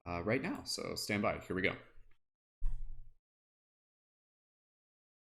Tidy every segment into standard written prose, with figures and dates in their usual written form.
right now. So stand by. Here we go.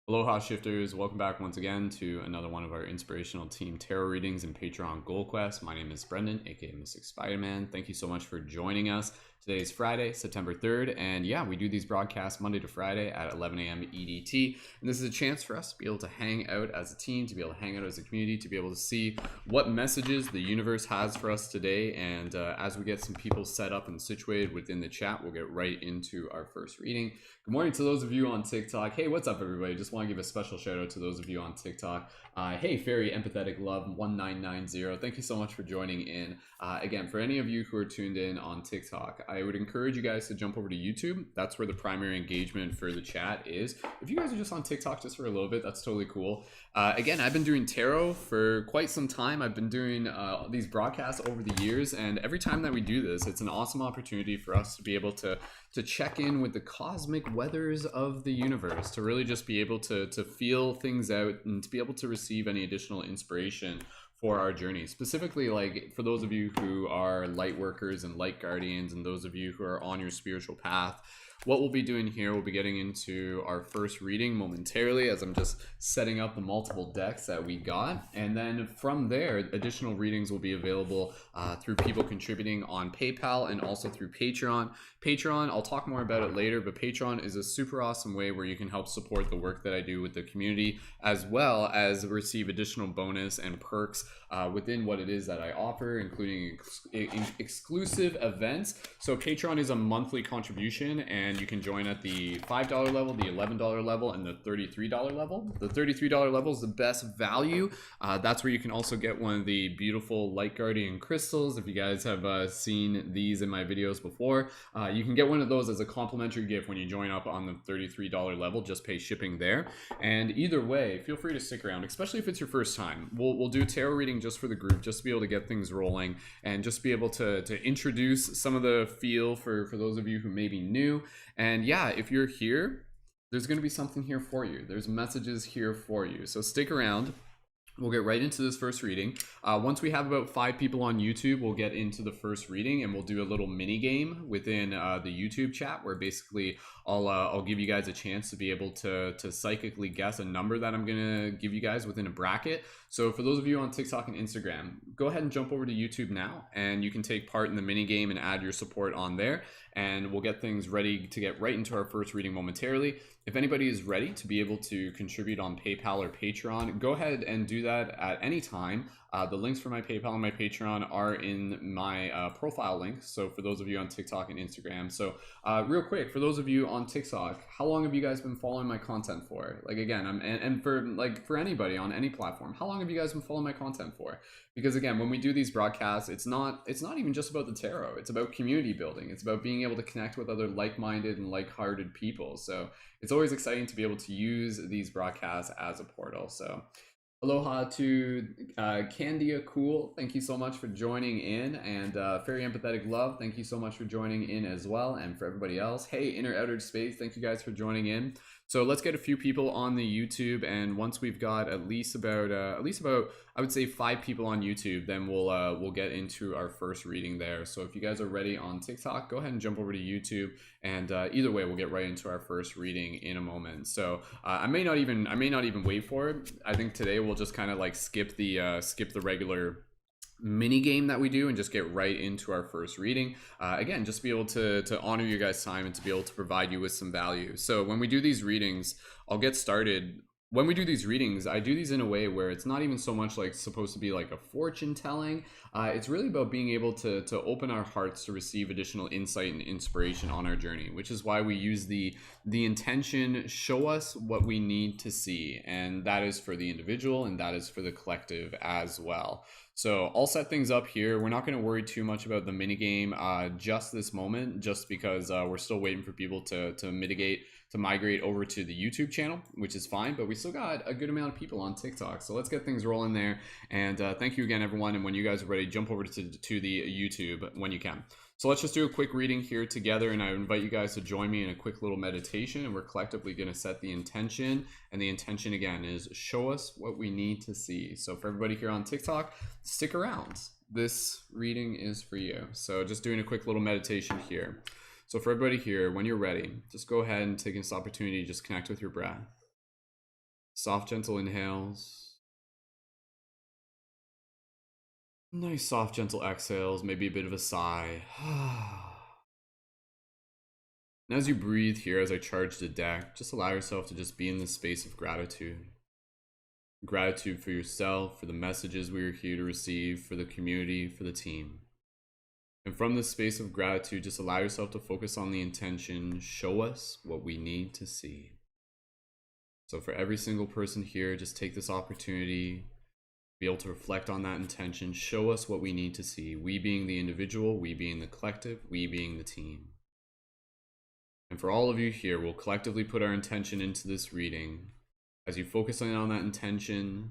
Aloha shifters, welcome back once again to another one of our inspirational team tarot readings and Patreon goal quest. My name is Brendan, aka Mystic Spider-Man. Thank you so much for joining us. Today is Friday, September 3rd, and yeah, we do these broadcasts Monday to Friday at 11 a.m. EDT. And this is a chance for us to be able to hang out as a team, to be able to hang out as a community, to be able to see what messages the universe has for us today. And as we get some people set up and situated within the chat, we'll get right into our first reading. Good morning to those of you on TikTok. Hey, what's up, everybody? Just want to give a special shout out to those of you on TikTok. Hey, Fairy Empathetic Love 1990. Thank you so much for joining in. Again, for any of you who are tuned in on TikTok, I would encourage you guys to jump over to YouTube. That's where the primary engagement for the chat is. If you guys are just on TikTok just for a little bit, that's totally cool. Again, I've been doing tarot for quite some time. I've been doing these broadcasts over the years, and every time that we do this, it's an awesome opportunity for us to be able to check in with the cosmic weathers of the universe, to really just be able to feel things out and to be able to receive any additional inspiration for our journey. Specifically, like for those of you who are light workers and light guardians, and those of you who are on your spiritual path, what we'll be doing here, we'll be getting into our first reading momentarily as I'm just setting up the multiple decks that we got. And then from there, additional readings will be available through people contributing on PayPal and also through Patreon. Patreon, I'll talk more about it later, but Patreon is a super awesome way where you can help support the work that I do with the community, as well as receive additional bonus and perks within what it is that I offer, including exclusive events. So Patreon is a monthly contribution, and you can join at the $5 level, the $11 level, and the $33 level. The $33 level is the best value. That's where you can also get one of the beautiful Light Guardian crystals. If you guys have seen these in my videos before, you can get one of those as a complimentary gift when you join up on the $33 level. Just pay shipping there. And either way, feel free to stick around, especially if it's your first time. We'll do tarot reading just for the group, just to be able to get things rolling and just be able to introduce some of the feel for those of you who may be new. And yeah, if you're here, there's going to be something here for you. There's messages here for you. So stick around. We'll get right into this first reading. Once we have about 5 people on YouTube, we'll get into the first reading, and we'll do a little mini game within the YouTube chat, where basically I'll give you guys a chance to be able to psychically guess a number that I'm gonna give you guys within a bracket. So for those of you on TikTok and Instagram, go ahead and jump over to YouTube now, and you can take part in the mini game and add your support on there, and we'll get things ready to get right into our first reading momentarily. If anybody is ready to be able to contribute on PayPal or Patreon, go ahead and do that at any time. The links for my PayPal and my Patreon are in my profile link. So for those of you on TikTok and Instagram. So real quick, for those of you on TikTok, how long have you guys been following my content for? Like, again, and for anybody on any platform, how long have you guys been following my content for? Because again, when we do these broadcasts, it's not even just about the tarot. It's about community building. It's about being able to connect with other like-minded and like-hearted people. So it's always exciting to be able to use these broadcasts as a portal. So aloha to Candia Cool. Thank you so much for joining in. And Fairy Empathetic Love, thank you so much for joining in as well. And for everybody else, hey, Inner Outer Space, thank you guys for joining in. So let's get a few people on the YouTube, and once we've got at least about I would say 5 people on YouTube, then we'll get into our first reading there. So if you guys are ready on TikTok, go ahead and jump over to YouTube, and either way, we'll get right into our first reading in a moment. So I may not even wait for it. I think today we'll just kind of like skip the regular mini game that we do and just get right into our first reading. Again, just be able to honor your guys' time and to be able to provide you with some value. So when we do these readings, I'll get started. When we do these readings, I do these in a way where it's not even so much like supposed to be like a fortune telling. It's really about being able to open our hearts to receive additional insight and inspiration on our journey, which is why we use the intention, show us what we need to see. And that is for the individual, and that is for the collective as well. So I'll set things up here. We're not going to worry too much about the minigame just this moment, just because we're still waiting for people to migrate over to the YouTube channel, which is fine, but we still got a good amount of people on TikTok. So let's get things rolling there. And thank you again, everyone. And when you guys are ready, jump over to the YouTube when you can. So let's just do a quick reading here together, and I invite you guys to join me in a quick little meditation, and we're collectively going to set the intention. And the intention again is show us what we need to see. So for everybody here on TikTok, stick around. this reading is for you. So just doing a quick little meditation here. So for everybody here, when you're ready, just go ahead and take this opportunity to just connect with your breath. Soft, gentle inhales. Nice, soft, gentle exhales. Maybe a bit of a sigh. And as you breathe here, as I charge the deck, just allow yourself to just be in this space of gratitude. Gratitude for yourself, for the messages we are here to receive, for the community, for the team. And from this space of gratitude, just allow yourself to focus on the intention, show us what we need to see. So for every single person here, just take this opportunity, be able to reflect on that intention, show us what we need to see. We being the individual, we being the collective, we being the team. And for all of you here, we'll collectively put our intention into this reading. As you focus on that intention,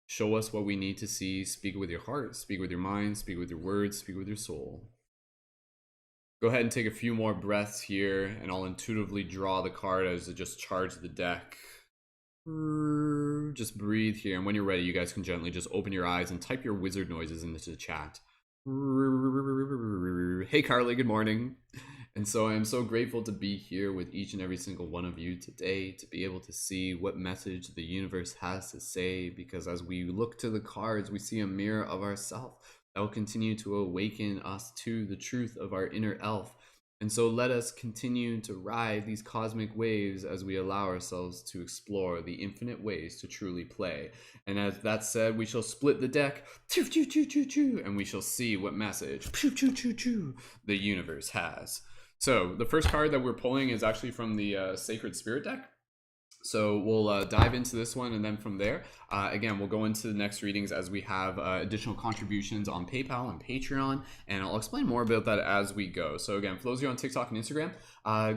show us what we need to see. Speak it with your heart, speak with your mind, speak with your words, speak with your soul. Go ahead and take a few more breaths here, and I'll intuitively draw the card as I just charge the deck. Just breathe here, and when you're ready, you guys can gently just open your eyes and type your wizard noises into the chat. Hey Carly, good morning. And so I am so grateful to be here with each and every single one of you today, to be able to see what message the universe has to say, because as we look to the cards, we see a mirror of ourselves that will continue to awaken us to the truth of our inner elf. And so let us continue to ride these cosmic waves as we allow ourselves to explore the infinite ways to truly play. And as that said, we shall split the deck, and we shall see what message the universe has. So the first card that we're pulling is actually from the Sacred Spirit deck. So we'll dive into this one, and then from there, again, we'll go into the next readings as we have additional contributions on PayPal and Patreon, and I'll explain more about that as we go. So again, for those of you on TikTok and Instagram,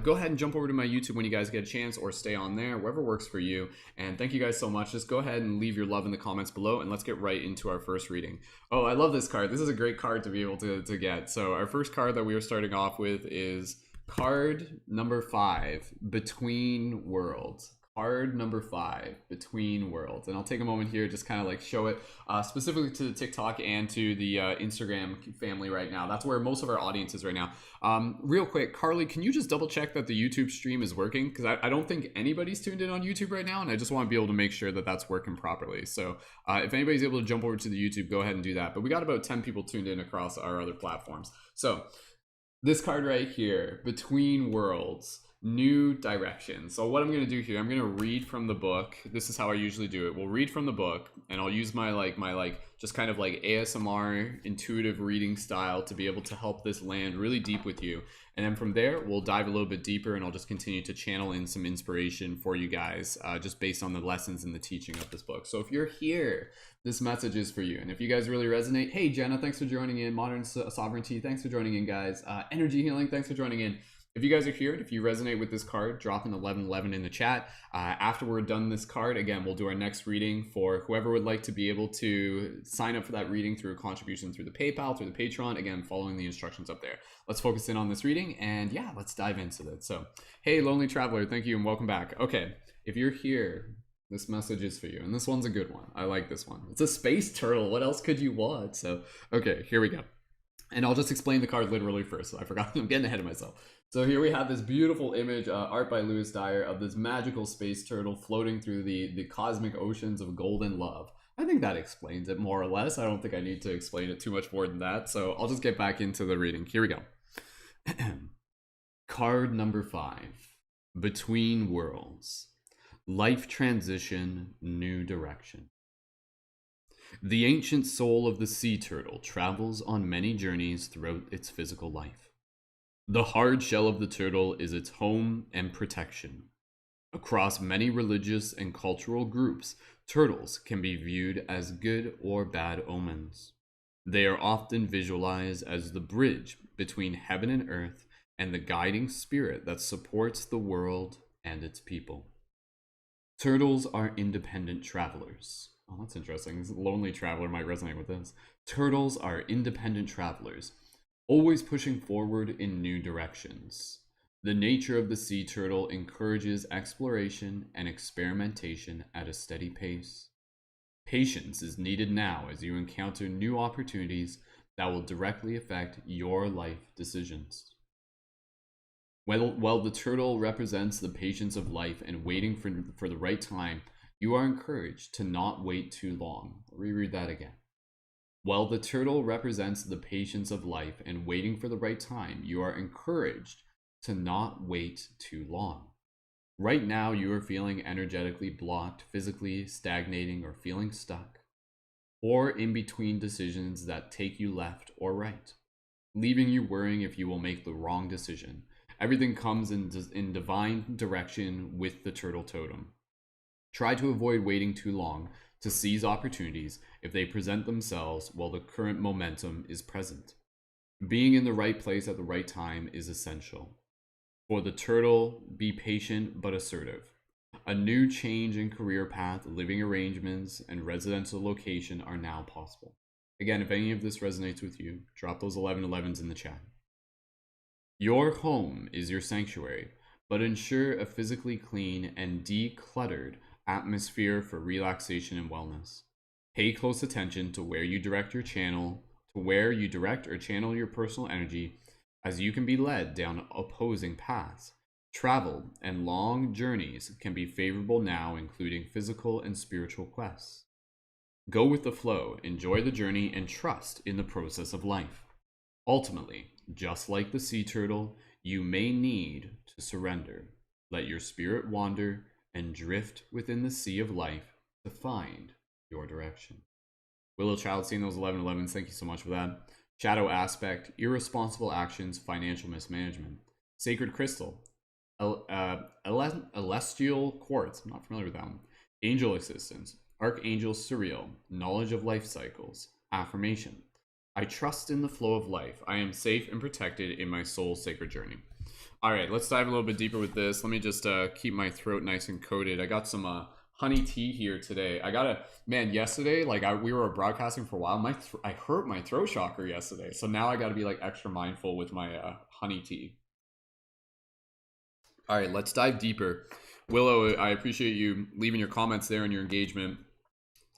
go ahead and jump over to my YouTube when you guys get a chance, or stay on there, wherever works for you. And thank you guys so much. Just go ahead and leave your love in the comments below, and let's get right into our first reading. Oh, I love this card. This is a great card to be able to get. So our first card that we are starting off with is card number 5, Between Worlds. Card number 5, Between Worlds. And I'll take a moment here, just kind of like show it specifically to the TikTok and to the Instagram family right now. That's where most of our audience is right now. Real quick, Carly, can you just double check that the YouTube stream is working? Because I don't think anybody's tuned in on YouTube right now, and I just want to be able to make sure that that's working properly. So if anybody's able to jump over to the YouTube, go ahead and do that. But we got about 10 people tuned in across our other platforms. So this card right here, Between Worlds. New direction. So what I'm going to do here, I'm going to read from the book. This is how I usually do it. We'll read from the book, and I'll use my just kind of like ASMR intuitive reading style to be able to help this land really deep with you. And then from there, we'll dive a little bit deeper, and I'll just continue to channel in some inspiration for you guys, just based on the lessons and the teaching of this book. So if you're here, this message is for you. And if you guys really resonate, hey Jenna, thanks for joining in. Modern Sovereignty, thanks for joining in, guys. Energy Healing, thanks for joining in. If you guys are here, if you resonate with this card, drop an 1111 in the chat. After we're done this card, again, we'll do our next reading for whoever would like to be able to sign up for that reading through a contribution through the PayPal, through the Patreon, again, following the instructions up there. Let's focus in on this reading, and yeah, let's dive into it. So, hey, Lonely Traveler, thank you and welcome back. Okay, if you're here, this message is for you, and this one's a good one. I like this one. It's a space turtle. What else could you want? So, okay, here we go. And I'll just explain the card literally first. So I forgot. I'm getting ahead of myself. So here we have this beautiful image, art by Lewis Dyer, of this magical space turtle floating through the cosmic oceans of golden love. I think that explains it more or less. I don't think I need to explain it too much more than that. So I'll just get back into the reading. Here we go. Card number 5, Between Worlds. Life transition, new direction. The ancient soul of the sea turtle travels on many journeys throughout its physical life. The hard shell of the turtle is its home and protection. Across many religious and cultural groups, turtles can be viewed as good or bad omens. They are often visualized as the bridge between heaven and earth and the guiding spirit that supports the world and its people. Turtles are independent travelers. Oh, that's interesting. A lonely traveler might resonate with this. Turtles are independent travelers, always pushing forward in new directions. The nature of the sea turtle encourages exploration and experimentation at a steady pace. Patience is needed now as you encounter new opportunities that will directly affect your life decisions. While the turtle represents the patience of life and waiting for the right time, you are encouraged to not wait too long. I'll reread that again. While the turtle represents the patience of life and waiting for the right time, you are encouraged to not wait too long. Right now, you are feeling energetically blocked, physically stagnating, or feeling stuck, or in between decisions that take you left or right, leaving you worrying if you will make the wrong decision. Everything comes in divine direction with the turtle totem. Try to avoid waiting too long to seize opportunities if they present themselves while the current momentum is present. Being in the right place at the right time is essential. For the turtle, be patient but assertive. A new change in career path, living arrangements, and residential location are now possible. Again, if any of this resonates with you, drop those 1111s in the chat. Your home is your sanctuary, but ensure a physically clean and decluttered atmosphere for relaxation and wellness. Pay close attention to where you direct or channel your personal energy, as you can be led down opposing paths. Travel and long journeys can be favorable now, including physical and spiritual quests. Go with the flow, enjoy the journey, and trust in the process of life. Ultimately, just like the sea turtle, you may need to surrender. Let your spirit wander and drift within the sea of life to find your direction. Willow Child, seeing those 1111s, thank you so much for that. Shadow Aspect, irresponsible actions, financial mismanagement. Sacred Crystal, Celestial Quartz, I'm not familiar with that one. Angel Assistance, Archangel Surreal, knowledge of life cycles. Affirmation, I trust in the flow of life. I am safe and protected in my soul's sacred journey. All right, let's dive a little bit deeper with this. Let me just keep my throat nice and coated. I got some honey tea here today. Yesterday, we were broadcasting for a while. I hurt my throat chakra yesterday. So now I got to be like extra mindful with my honey tea. All right, let's dive deeper. Willow, I appreciate you leaving your comments there and your engagement.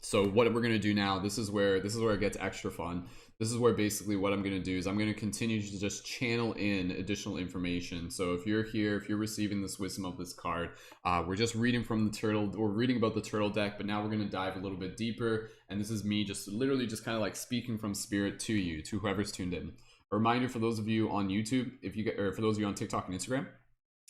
So what we're going to do now, this is where it gets extra fun. This is where basically what I'm going to do is I'm going to continue to just channel in additional information. So if you're here, if you're receiving this wisdom of this card, we're just reading from the turtle. We're reading about the turtle deck, but now we're going to dive a little bit deeper. And this is me just literally just kind of like speaking from spirit to you, to whoever's tuned in. A reminder for those of you on YouTube, or for those of you on TikTok and Instagram,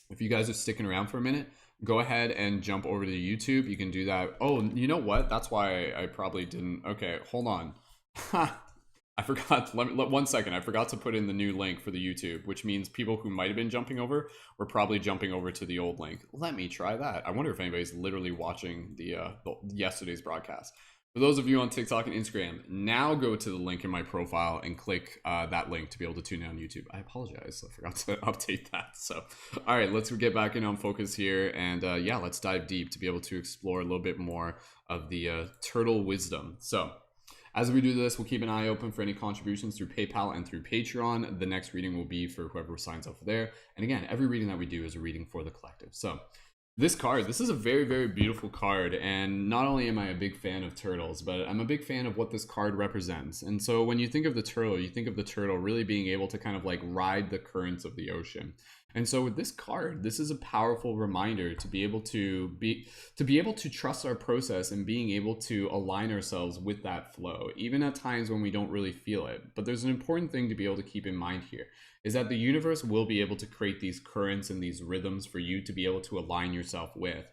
if you guys are sticking around for a minute, go ahead and jump over to YouTube. You can do that. Oh, you know what? That's why I probably didn't. Okay, hold on. I forgot. Let 1 second. I forgot to put in the new link for the YouTube, which means people who might have been jumping over were probably jumping over to the old link. Let me try that. I wonder if anybody's literally watching the yesterday's broadcast. For those of you on TikTok and Instagram, now go to the link in my profile and click that link to be able to tune in on YouTube. I apologize. I forgot to update that. So, all right, let's get back in on focus here. And yeah, let's dive deep to be able to explore a little bit more of the turtle wisdom. So as we do this, we'll keep an eye open for any contributions through PayPal and through Patreon. The next reading will be for whoever signs up there. And again, every reading that we do is a reading for the collective. So this card, this is a very, very beautiful card. And not only am I a big fan of turtles, but I'm a big fan of what this card represents. And so when you think of the turtle, you think of the turtle really being able to kind of like ride the currents of the ocean. And so with this card, this is a powerful reminder to be able to trust our process and being able to align ourselves with that flow, even at times when we don't really feel it. But there's an important thing to be able to keep in mind here, is that the universe will be able to create these currents and these rhythms for you to be able to align yourself with.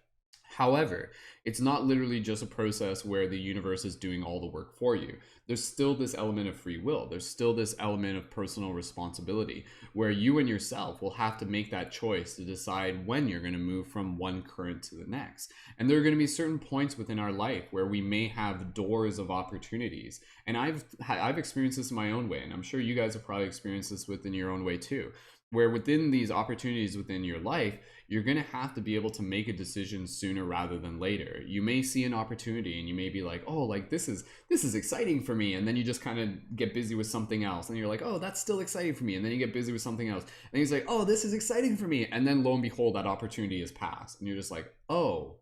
However, it's not literally just a process where the universe is doing all the work for you. There's still this element of free will. There's still this element of personal responsibility where you and yourself will have to make that choice to decide when you're going to move from one current to the next. And there are going to be certain points within our life where we may have doors of opportunities. And I've experienced this in my own way, and I'm sure you guys have probably experienced this within your own way too, where within these opportunities within your life, you're going to have to be able to make a decision sooner rather than later. You may see an opportunity and you may be like, oh, like this is exciting for me. And then you just kind of get busy with something else. And you're like, oh, that's still exciting for me. And then you get busy with something else. And he's like, oh, this is exciting for me. And then lo and behold, that opportunity is passed. And you're just like, oh,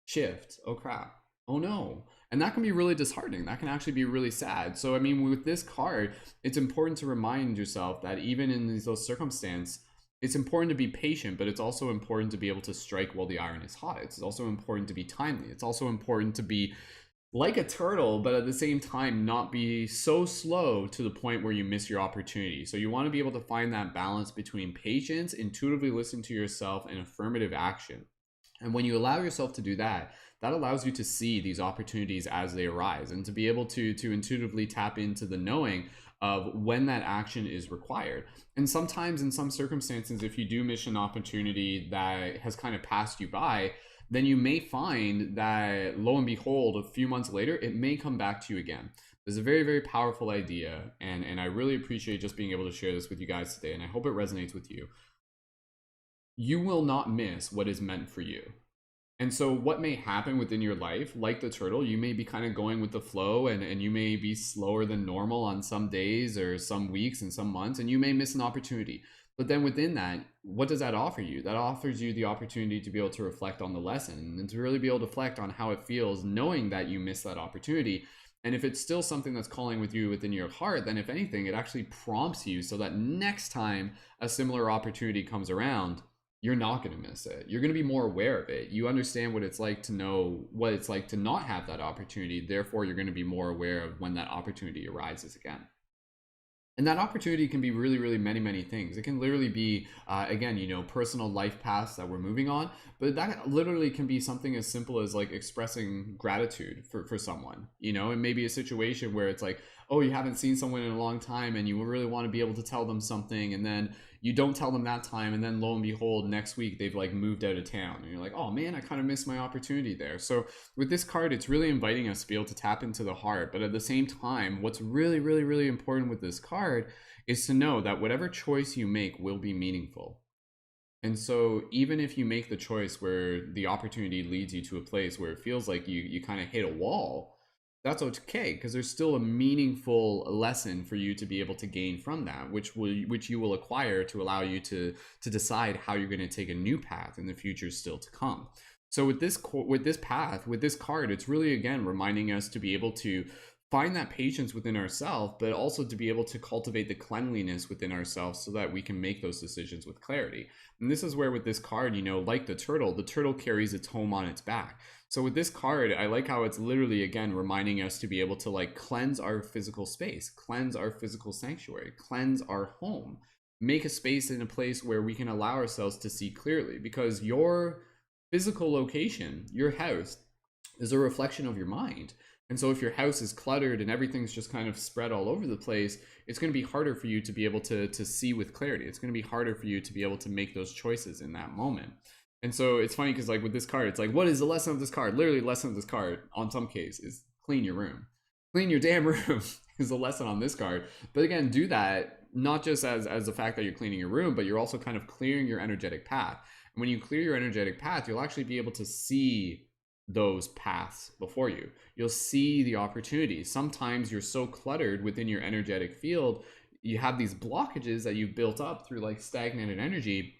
shift. Oh, crap. Oh, no. And that can be really disheartening. That can actually be really sad. So, I mean, with this card, it's important to remind yourself that even in those circumstances, it's important to be patient, but it's also important to be able to strike while the iron is hot. It's also important to be timely. It's also important to be like a turtle, but at the same time, not be so slow to the point where you miss your opportunity. So you want to be able to find that balance between patience, intuitively listen to yourself, and affirmative action. And when you allow yourself to do that, that allows you to see these opportunities as they arise and to be able to intuitively tap into the knowing of when that action is required. And sometimes in some circumstances, if you do miss an opportunity that has kind of passed you by, then you may find that lo and behold, a few months later, it may come back to you again. This is a very, very powerful idea. And I really appreciate just being able to share this with you guys today. And I hope it resonates with you. You will not miss what is meant for you. And so what may happen within your life, like the turtle, you may be kind of going with the flow, and you may be slower than normal on some days or some weeks and some months, and you may miss an opportunity. But then within that, what does that offer you? That offers you the opportunity to be able to reflect on the lesson and to really be able to reflect on how it feels knowing that you missed that opportunity. And if it's still something that's calling with you within your heart, then if anything, it actually prompts you so that next time a similar opportunity comes around, you're not going to miss it. You're going to be more aware of it. You understand what it's like to know what it's like to not have that opportunity. Therefore, you're going to be more aware of when that opportunity arises again. And that opportunity can be really, really many, many things. It can literally be, again, personal life paths that we're moving on. But that literally can be something as simple as like expressing gratitude for someone, and maybe a situation where it's like, oh, you haven't seen someone in a long time and you really want to be able to tell them something. And then you don't tell them that time. And then lo and behold, next week they've like moved out of town. And you're like, oh man, I kind of missed my opportunity there. So with this card, it's really inviting us to be able to tap into the heart. But at the same time, what's really, really, really important with this card is to know that whatever choice you make will be meaningful. And so even if you make the choice where the opportunity leads you to a place where it feels like you kind of hit a wall, that's okay, because there's still a meaningful lesson for you to be able to gain from that, which you will acquire to allow you to decide how you're going to take a new path in the future still to come. So with this path, with this card, it's really again reminding us to be able to find that patience within ourselves, but also to be able to cultivate the cleanliness within ourselves so that we can make those decisions with clarity. And this is where with this card, like the turtle carries its home on its back. So with this card, I like how it's literally, again, reminding us to be able to like cleanse our physical space, cleanse our physical sanctuary, cleanse our home, make a space in a place where we can allow ourselves to see clearly, because your physical location, your house, is a reflection of your mind. And so if your house is cluttered and everything's just kind of spread all over the place, it's going to be harder for you to be able to see with clarity. It's going to be harder for you to be able to make those choices in that moment. And so it's funny because like with this card, it's like, what is the lesson of this card? Literally, the lesson of this card on some case is clean your room. Clean your damn room is the lesson on this card. But again, do that not just as the fact that you're cleaning your room, but you're also kind of clearing your energetic path. And when you clear your energetic path, you'll actually be able to see those paths before you. You'll see the opportunities. Sometimes you're so cluttered within your energetic field, you have these blockages that you've built up through like stagnated energy,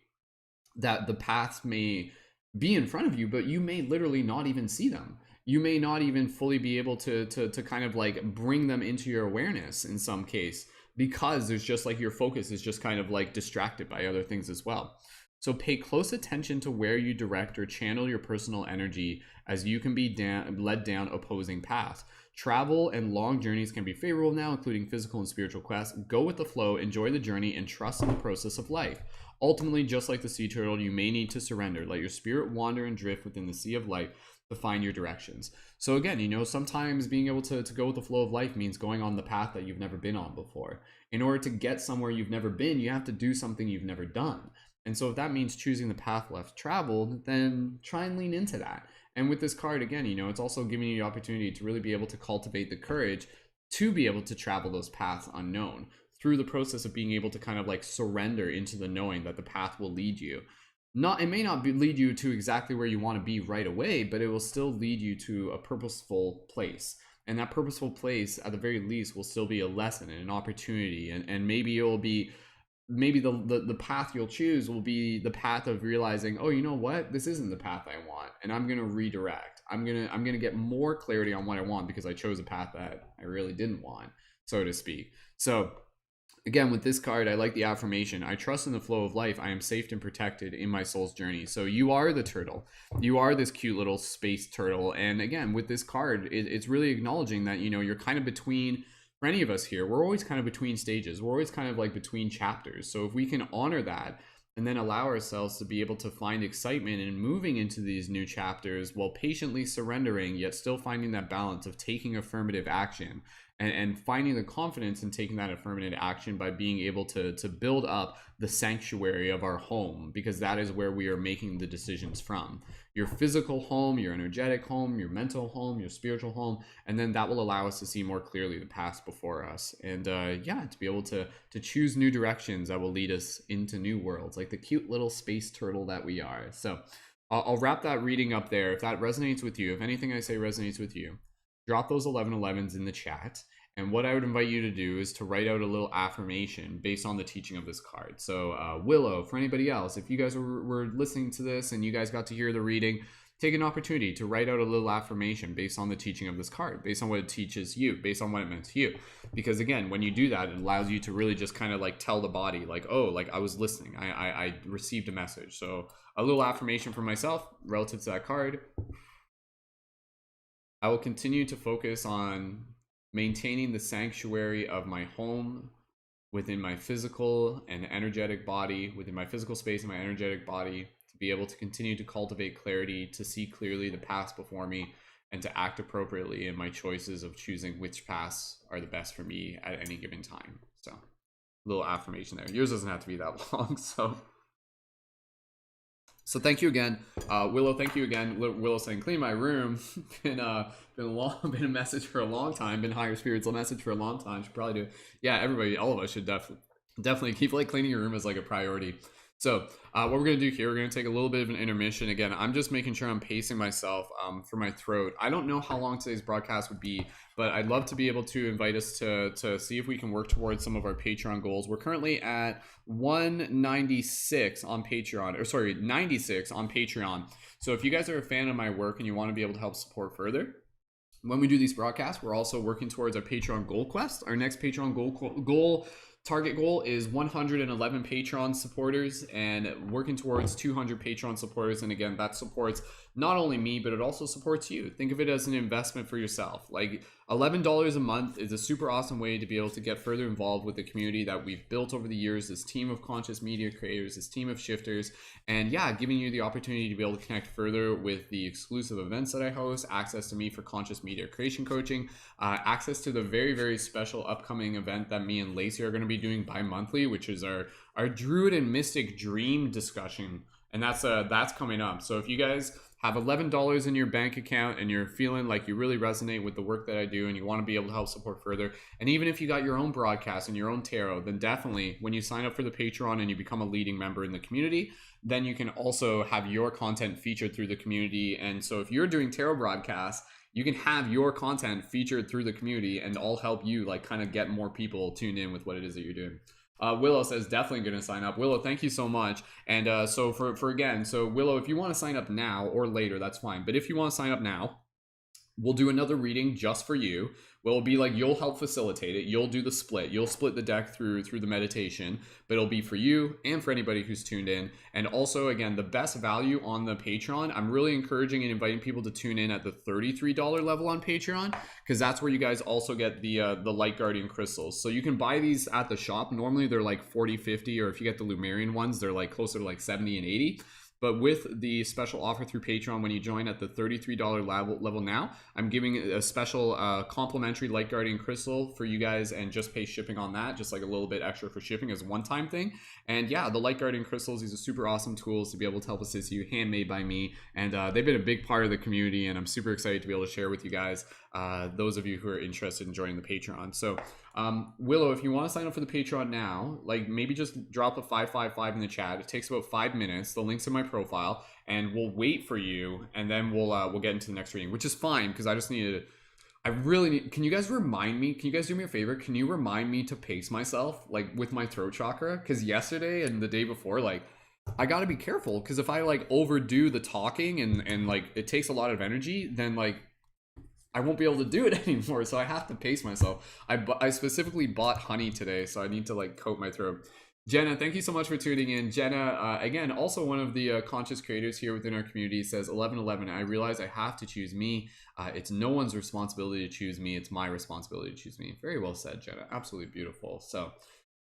that the paths may be in front of you, but you may literally not even see them. You may not even fully be able to kind of like bring them into your awareness in some case, because there's just like your focus is just kind of like distracted by other things as well. So pay close attention to where you direct or channel your personal energy, as you can be led down opposing paths. Travel and long journeys can be favorable now, including physical and spiritual quests. Go with the flow, enjoy the journey, and trust in the process of life. Ultimately, just like the sea turtle, you may need to surrender. Let your spirit wander and drift within the sea of life to find your directions. So again, sometimes being able to go with the flow of life means going on the path that you've never been on before. In order to get somewhere you've never been, you have to do something you've never done. And so if that means choosing the path less traveled, then try and lean into that. And with this card, again, it's also giving you the opportunity to really be able to cultivate the courage to be able to travel those paths unknown through the process of being able to kind of like surrender into the knowing that the path will lead you. It may not lead you to exactly where you want to be right away, but it will still lead you to a purposeful place. And that purposeful place, at the very least, will still be a lesson and an opportunity. And maybe it will be maybe the path you'll choose will be the path of realizing, oh, you know what, this isn't the path I want, and I'm gonna redirect. I'm gonna get more clarity on what I want because I chose a path that I really didn't want, so to speak. So again, with this card, I like the affirmation. I trust in the flow of life. I am safe and protected in my soul's journey. So you are the turtle. You are this cute little space turtle. And again, with this card, it's really acknowledging that, you're kind of between, for any of us here, we're always kind of between stages. We're always kind of like between chapters. So if we can honor that and then allow ourselves to be able to find excitement in moving into these new chapters while patiently surrendering, yet still finding that balance of taking affirmative action, and finding the confidence in taking that affirmative action by being able to build up the sanctuary of our home, because that is where we are making the decisions from. Your physical home, your energetic home, your mental home, your spiritual home, and then that will allow us to see more clearly the past before us, and to be able to choose new directions that will lead us into new worlds, like the cute little space turtle that we are. So I'll wrap that reading up there. If that resonates with you, if anything I say resonates with you, drop those 1111s in the chat. And what I would invite you to do is to write out a little affirmation based on the teaching of this card. So Willow, for anybody else, if you guys were listening to this and you guys got to hear the reading, take an opportunity to write out a little affirmation based on the teaching of this card, based on what it teaches you, based on what it meant to you. Because again, when you do that, it allows you to really just kind of like tell the body, like, oh, like I was listening, I received a message. So a little affirmation for myself relative to that card. I will continue to focus on maintaining the sanctuary of my home within my physical and energetic body, within my physical space and my energetic body, to be able to continue to cultivate clarity, to see clearly the paths before me, and to act appropriately in my choices of choosing which paths are the best for me at any given time. So, a little affirmation there. Yours doesn't have to be that long, So thank you again, Willow. Thank you again, Willow, saying clean my room. been a message for a long time. Been higher spirits a message for a long time. Should probably do. Yeah, everybody, all of us should definitely keep like cleaning your room as like a priority. So what we're going to do here, we're going to take a little bit of an intermission. Again, I'm just making sure I'm pacing myself for my throat. I don't know how long today's broadcast would be, but I'd love to be able to invite us to see if we can work towards some of our Patreon goals. We're currently at 196 on Patreon, or sorry, 96 on Patreon. So if you guys are a fan of my work and you want to be able to help support further, when we do these broadcasts, we're also working towards our Patreon goal quest. Our next Patreon target goal is 111 Patreon supporters, and working towards 200 Patreon supporters. And again, that supports not only me, but it also supports you. Think of it as an investment for yourself. Like $11 a month is a super awesome way to be able to get further involved with the community that we've built over the years, this team of conscious media creators, this team of shifters, and yeah, giving you the opportunity to be able to connect further with the exclusive events that I host, access to me for conscious media creation coaching, access to the very, very special upcoming event that me and Lacey are going to be doing bi-monthly, which is our Druid and Mystic Dream discussion, and that's coming up. So if you guys have $11 in your bank account and you're feeling like you really resonate with the work that I do and you want to be able to help support further, and even if you got your own broadcast and your own tarot, then definitely when you sign up for the Patreon and you become a leading member in the community, then you can also have your content featured through the community. And so if you're doing tarot broadcasts, you can have your content featured through the community, and I'll help you like kind of get more people tuned in with what it is that you're doing. Willow says definitely going to sign up. Willow, thank you so much. And so for again, so Willow, if you want to sign up now or later, that's fine. But if you want to sign up now, we'll do another reading just for you. We'll be like, you'll help facilitate it. You'll do the split. You'll split the deck through the meditation, but it'll be for you and for anybody who's tuned in. And also, again, the best value on the Patreon, I'm really encouraging and inviting people to tune in at the $33 level on Patreon, because that's where you guys also get the Light Guardian crystals. So you can buy these at the shop. Normally they're like 40, 50, or if you get the Lumerian ones, they're like closer to like 70 and 80. But with the special offer through Patreon, when you join at the $33 level now, I'm giving a special complimentary Light Guardian crystal for you guys, and just pay shipping on that, just like a little bit extra for shipping as a one-time thing. And yeah, the Light Guardian crystals, these are super awesome tools to be able to help assist you, handmade by me. And they've been a big part of the community, and I'm super excited to be able to share with you guys, those of you who are interested in joining the Patreon. So Willow, if you want to sign up for the Patreon now, like maybe just drop a 555 in the chat. It takes about 5 minutes. The link's in my profile, and we'll wait for you, and then we'll get into the next reading, which is fine because I just needed I really need, can you guys remind me, can you guys do me a favor? Can you remind me to pace myself like with my throat chakra? Because yesterday and the day before, like I gotta be careful because if I like overdo the talking and like it takes a lot of energy, then like I won't be able to do it anymore. So I have to pace myself. I specifically bought honey today, so I need to like coat my throat. Jenna, thank you so much for tuning in. Jenna, again, also one of the conscious creators here within our community, says 1111. I realize I have to choose me. It's no one's responsibility to choose me. It's my responsibility to choose me. Very well said, Jenna. Absolutely beautiful. So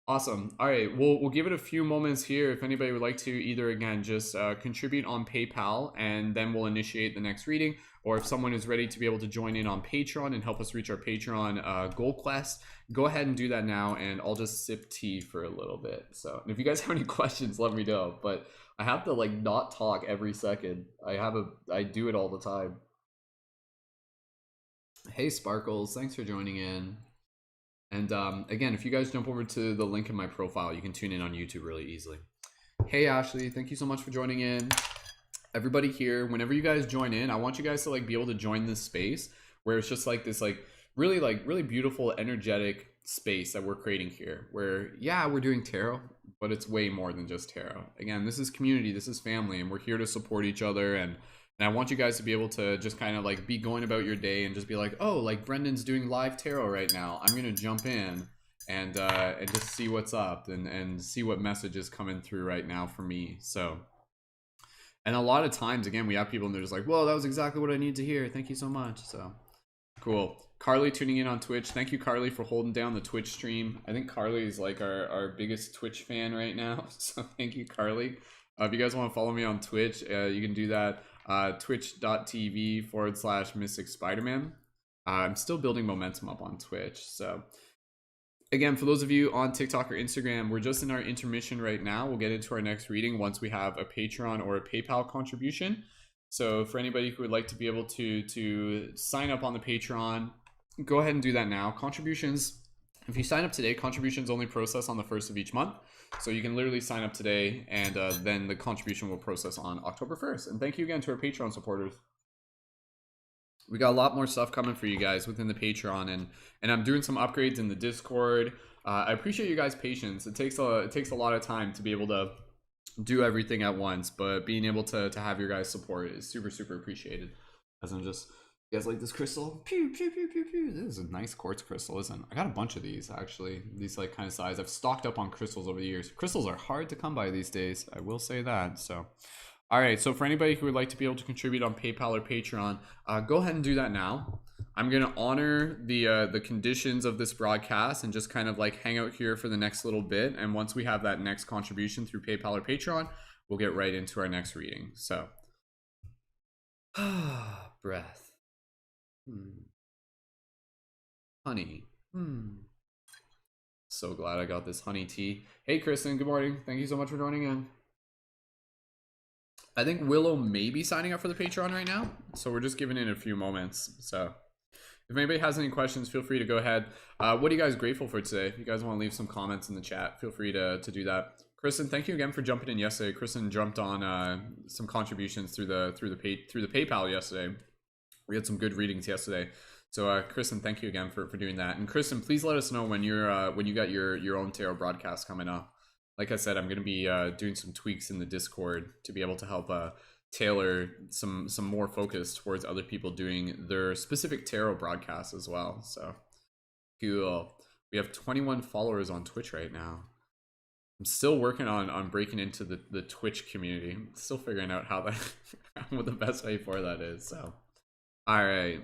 awesome. All right, we'll give it a few moments here. If anybody would like to either, again, just contribute on PayPal, and then we'll initiate the next reading. Or if someone is ready to be able to join in on Patreon and help us reach our Patreon goal quest, go ahead and do that now, and I'll just sip tea for a little bit. So if you guys have any questions, let me know. But I have to like not talk every second. I do it all the time. Hey Sparkles, thanks for joining in. And again, if you guys jump over to the link in my profile, you can tune in on YouTube really easily. Hey Ashley, thank you so much for joining in. Everybody here, whenever you guys join in, I want you guys to like be able to join this space where it's just like this really beautiful energetic space that we're creating here, where yeah, we're doing tarot, but it's way more than just tarot. Again, this is community, this is family, and we're here to support each other. And I want you guys to be able to just kind of like be going about your day and just be like, oh, like Brendan's doing live tarot right now, I'm gonna jump in and just see what's up and see what message is coming through right now for me. So, and a lot of times, again, we have people and they're just like, well, that was exactly what I need to hear. Thank you so much. So cool. Carly tuning in on Twitch. Thank you, Carly, for holding down the Twitch stream. I think Carly is like our biggest Twitch fan right now. So thank you, Carly. If you guys want to follow me on Twitch, you can do that. Twitch.tv/Mystic Spider-Man. I'm still building momentum up on Twitch. So again, for those of you on TikTok or Instagram, we're just in our intermission right now. We'll get into our next reading once we have a Patreon or a PayPal contribution. So for anybody who would like to be able to sign up on the Patreon, go ahead and do that now. Contributions, if you sign up today, contributions only process on the 1st of each month. So you can literally sign up today, and then the contribution will process on October 1st. And thank you again to our Patreon supporters. We got a lot more stuff coming for you guys within the Patreon, and I'm doing some upgrades in the Discord. I appreciate you guys' patience. It takes a lot of time to be able to do everything at once, but being able to have your guys' support is super appreciated. As I'm just, you guys like this crystal? Pew pew pew pew pew. This is a nice quartz crystal, isn't it? I got a bunch of these actually. These like kind of size. I've stocked up on crystals over the years. Crystals are hard to come by these days. I will say that. So. All right, so for anybody who would like to be able to contribute on PayPal or Patreon, go ahead and do that now. I'm going to honor the conditions of this broadcast and just kind of like hang out here for the next little bit. And once we have that next contribution through PayPal or Patreon, we'll get right into our next reading. So, breath. Honey. So glad I got this honey tea. Hey, Kristen, good morning. Thank you so much for joining in. I think Willow may be signing up for the Patreon right now, so we're just giving it a few moments. So if anybody has any questions, feel free to go ahead. What are you guys grateful for today? If you guys want to leave some comments in the chat, feel free to do that. Kristen, thank you again for jumping in yesterday. Kristen jumped on some contributions through the PayPal yesterday. We had some good readings yesterday. So Kristen, thank you again for doing that. And Kristen, please let us know when you got your own tarot broadcast coming up. Like I said, I'm going to be doing some tweaks in the Discord to be able to help tailor some more focus towards other people doing their specific tarot broadcasts as well. So cool. We have 21 followers on Twitch right now. I'm still working on breaking into the Twitch community. I'm still figuring out how that what the best way for that is. So all right.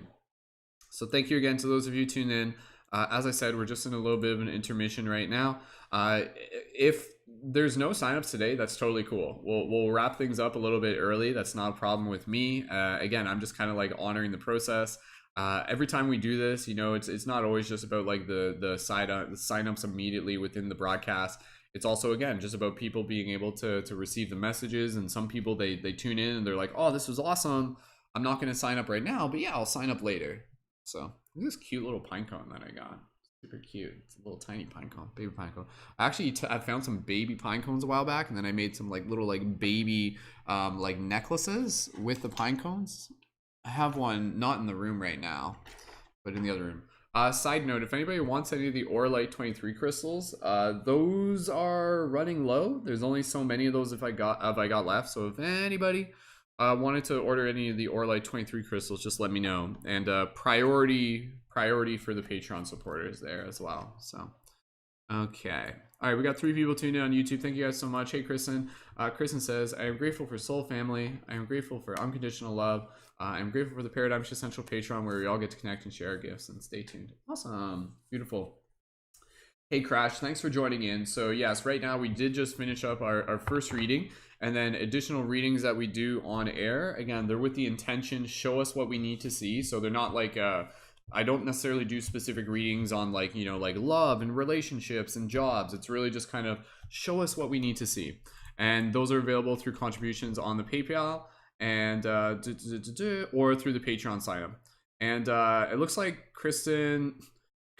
So thank you again to those of you tuned in. As I said, we're just in a little bit of an intermission right now. If there's no signups today, that's totally cool. We'll wrap things up a little bit early. That's not a problem with me. Again, I'm just kind of like honoring the process. Every time we do this, you know, it's not always just about like the signups immediately within the broadcast. It's also, again, just about people being able to receive the messages. And some people, they tune in and they're like, oh, this was awesome. I'm not going to sign up right now, but yeah, I'll sign up later. So look at this cute little pine cone that I got. Super cute. It's a little tiny pine cone, baby pine cone. Actually, I found some baby pine cones a while back, and then I made some like little like baby like necklaces with the pine cones. I have one not in the room right now, but in the other room. Side note, if anybody wants any of the Orlight 23 crystals, those are running low. There's only so many of those if I got left. So if anybody wanted to order any of the Orlight 23 crystals, just let me know. And priority for the Patreon supporters there as well. So okay. All right, we got 3 people tuned in on YouTube. Thank you guys so much. Hey, Kristen. Kristen says, I am grateful for Soul Family. I am grateful for unconditional love. I am grateful for the Paradigm Shift Central Patreon where we all get to connect and share our gifts. And stay tuned. Awesome. Beautiful. Hey, Crash. Thanks for joining in. So, yes, right now we did just finish up our first reading. And then additional readings that we do on air. Again, they're with the intention, show us what we need to see. So they're not like... I don't necessarily do specific readings on like, you know, like love and relationships and jobs. It's really just kind of show us what we need to see. And those are available through contributions on the PayPal and or through the Patreon sign up. And it looks like Kristen,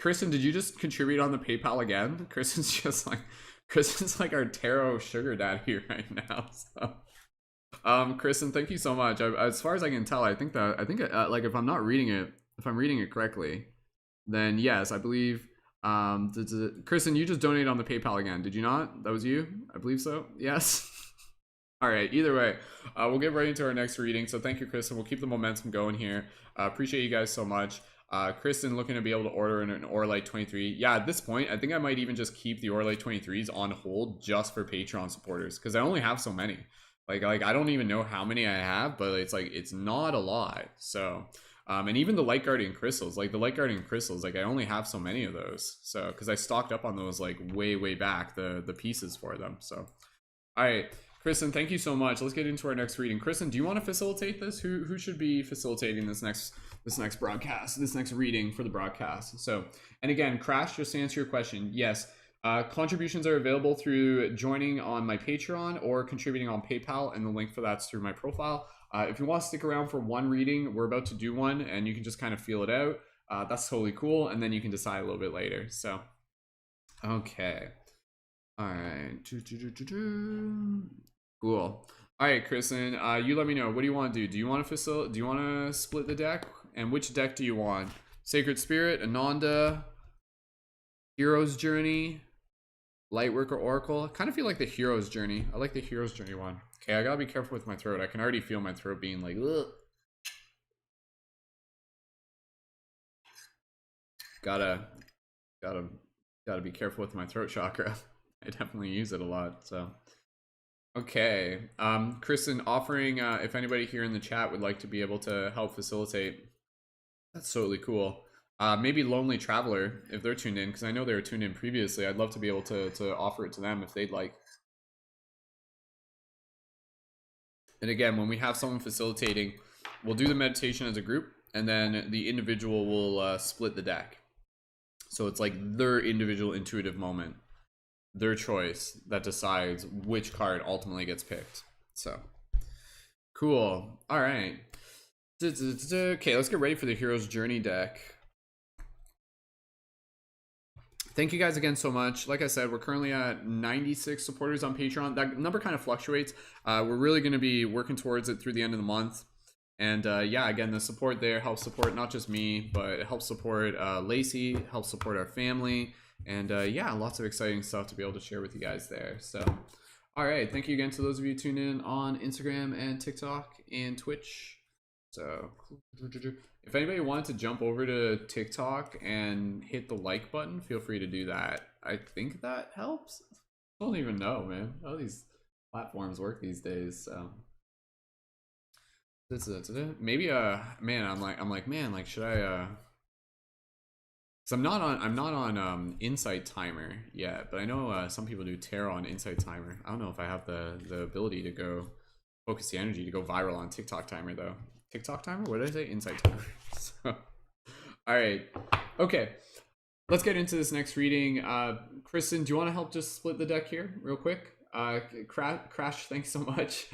did you just contribute on the PayPal again? Kristen's like our tarot sugar daddy right now. So Kristen, thank you so much. As far as I can tell, I think like if I'm reading it correctly, then yes, I believe Kristen, you just donated on the PayPal again, did you not? That was you? I believe so. Yes. All right, either way, we'll get right into our next reading. So thank you, Kristen. We'll keep the momentum going here. Appreciate you guys so much. Kristen looking to be able to order an Orlight 23. Yeah, at this point, I think I might even just keep the Orlight 23s on hold just for Patreon supporters because I only have so many. Like I don't even know how many I have, but it's not a lot. So and even the Light Guardian crystals, like I only have so many of those. So because I stocked up on those like way back, the pieces for them. So all right, Kristen, thank you so much. Let's get into our next reading. Kristen, do you want to facilitate this? Who should be facilitating this next broadcast, this next reading for the broadcast? So, and again, Crash, just to answer your question, yes, contributions are available through joining on my Patreon or contributing on PayPal, and the link for that's through my profile. If you want to stick around for one reading, we're about to do one, and you can just kind of feel it out. That's totally cool, and then you can decide a little bit later. So, okay. All right. Cool. All right, Kristen, you let me know. What do you want to do? Do you want to split the deck? And which deck do you want? Sacred Spirit, Ananda, Hero's Journey, Lightworker Oracle. I kind of feel like the Hero's Journey. I like the Hero's Journey one. Okay, I gotta be careful with my throat. I can already feel my throat being like, ugh. Gotta be careful with my throat chakra. I definitely use it a lot, so. Okay, Kristen, offering if anybody here in the chat would like to be able to help facilitate. That's totally cool. Maybe Lonely Traveler, if they're tuned in, because I know they were tuned in previously. I'd love to be able to offer it to them if they'd like. And again, when we have someone facilitating, we'll do the meditation as a group, and then the individual will split the deck. So it's like their individual intuitive moment, their choice that decides which card ultimately gets picked. So cool. All right. Okay, let's get ready for the Hero's Journey deck. Thank you guys again so much. Like I said, we're currently at 96 supporters on Patreon. That number kind of fluctuates. We're really going to be working towards it through the end of the month. And yeah, again, the support there helps support not just me, but it helps support Lacey, helps support our family. And yeah, lots of exciting stuff to be able to share with you guys there. So, all right. Thank you again to those of you tuned in on Instagram and TikTok and Twitch. So if anybody wanted to jump over to TikTok and hit the like button, feel free to do that. I think that helps. I don't even know, man, how these platforms work these days. So maybe man, I'm like man, like should I because I'm not on Insight Timer yet, but I know some people do tarot on Insight Timer. I don't know if I have the ability to go focus the energy to go viral on TikTok Timer though. TikTok Timer? What did I say? Insight Timer. So, all right. Okay. Let's get into this next reading. Kristen, do you want to help just split the deck here real quick? Crash, thanks so much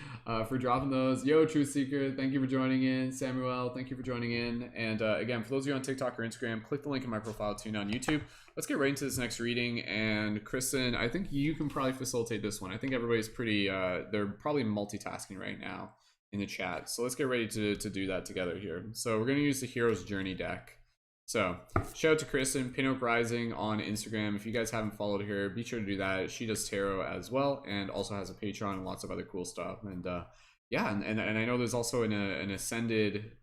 for dropping those. Yo, Truth Seeker, thank you for joining in. Samuel, thank you for joining in. And again, for those of you on TikTok or Instagram, click the link in my profile tune on YouTube. Let's get right into this next reading. And Kristen, I think you can probably facilitate this one. I think everybody's pretty, they're probably multitasking right now in the chat. So let's get ready to do that together here. So we're going to use the Hero's Journey deck. So shout out to Kristen, Pinot Rising on Instagram. If you guys haven't followed her, be sure to do that. She does tarot as well, and also has a Patreon and lots of other cool stuff. And yeah, and I know there's also an Ascended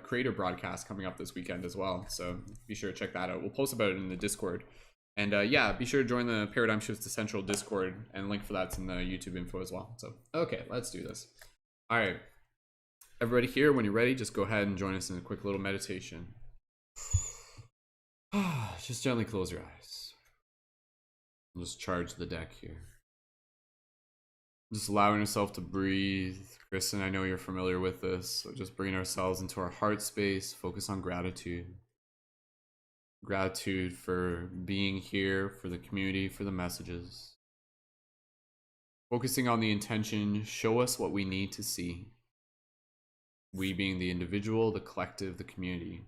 creator broadcast coming up this weekend as well. So be sure to check that out. We'll post about it in the Discord. And yeah, be sure to join the Paradigm Shifts Essential Discord, and link for that's in the YouTube info as well. So okay, let's do this. All right, everybody here, when you're ready, just go ahead and join us in a quick little meditation. Just gently close your eyes. Just charge the deck here. Just allowing yourself to breathe. Kristen, I know you're familiar with this. So just bringing ourselves into our heart space. Focus on gratitude. Gratitude for being here, for the community, for the messages. Focusing on the intention, show us what we need to see. We being the individual, the collective, the community.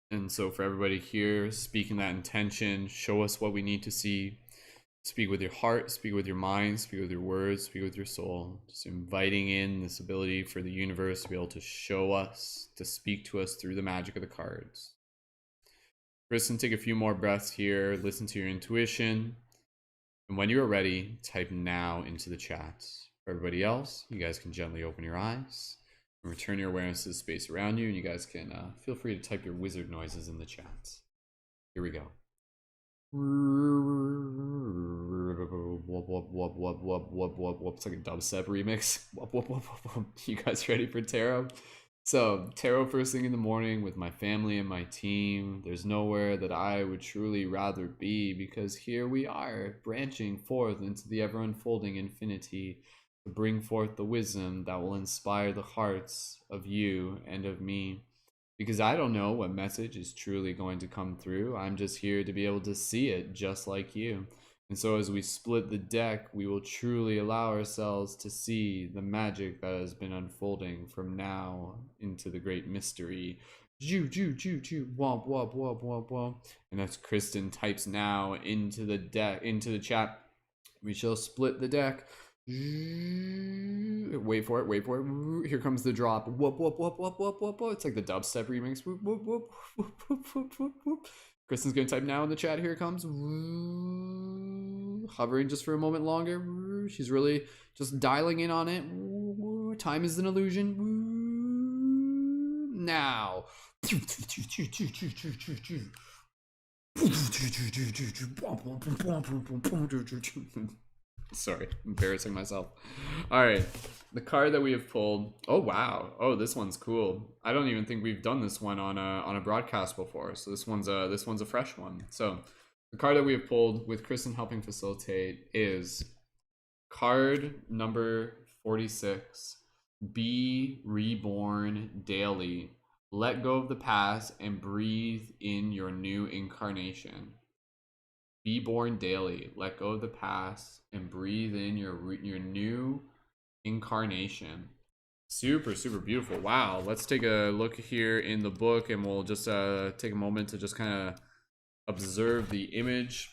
And so for everybody here, speaking that intention, show us what we need to see. Speak with your heart, speak with your mind, speak with your words, speak with your soul. Just inviting in this ability for the universe to be able to show us, to speak to us through the magic of the cards. Kristen, take a few more breaths here, listen to your intuition. And when you are ready, type now into the chat. For everybody else, you guys can gently open your eyes. Return your awareness to the space around you, and you guys can feel free to type your wizard noises in the chat. Here we go. It's like a dubstep remix. You guys ready for tarot? So, tarot first thing in the morning with my family and my team. There's nowhere that I would truly rather be, because here we are, branching forth into the ever-unfolding infinity, to bring forth the wisdom that will inspire the hearts of you and of me. Because I don't know what message is truly going to come through. I'm just here to be able to see it just like you. And so as we split the deck, we will truly allow ourselves to see the magic that has been unfolding from now into the great mystery. Ju, ju, ju, ju, womp, womp, womp, womp, womp. And as Kristen types now into the deck, into the chat, we shall split the deck. Wait for it, wait for it. Here comes the drop. Whoop, whoop, whoop, whoop, whoop, whoop, whoop. It's like the dubstep remix. Whoop, whoop, whoop, whoop, whoop, whoop, whoop, whoop. Kristen's gonna type now in the chat. Here it comes. Hovering just for a moment longer. She's really just dialing in on it. Time is an illusion. Now. Sorry, embarrassing myself. All right, the card that we have pulled. Oh wow! Oh, this one's cool. I don't even think we've done this one on a broadcast before. So this one's a fresh one. So the card that we have pulled, with Kristen helping facilitate, is card number 46. Be reborn daily. Let go of the past and breathe in your new incarnation. Be born daily. Let go of the past and breathe in your new incarnation. Super, super beautiful. Wow. Let's take a look here in the book, and we'll just take a moment to just kind of observe the image.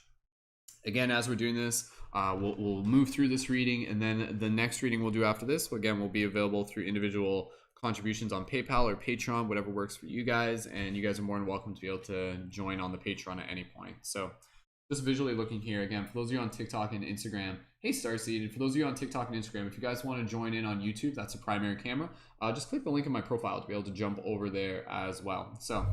Again, as we're doing this, we'll move through this reading, and then the next reading we'll do after this, again, will be available through individual contributions on PayPal or Patreon, whatever works for you guys. And you guys are more than welcome to be able to join on the Patreon at any point. So just visually looking here, again, for those of you on TikTok and Instagram, hey Starseed, and for those of you on TikTok and Instagram, if you guys want to join in on YouTube, that's a primary camera, just click the link in my profile to be able to jump over there as well. So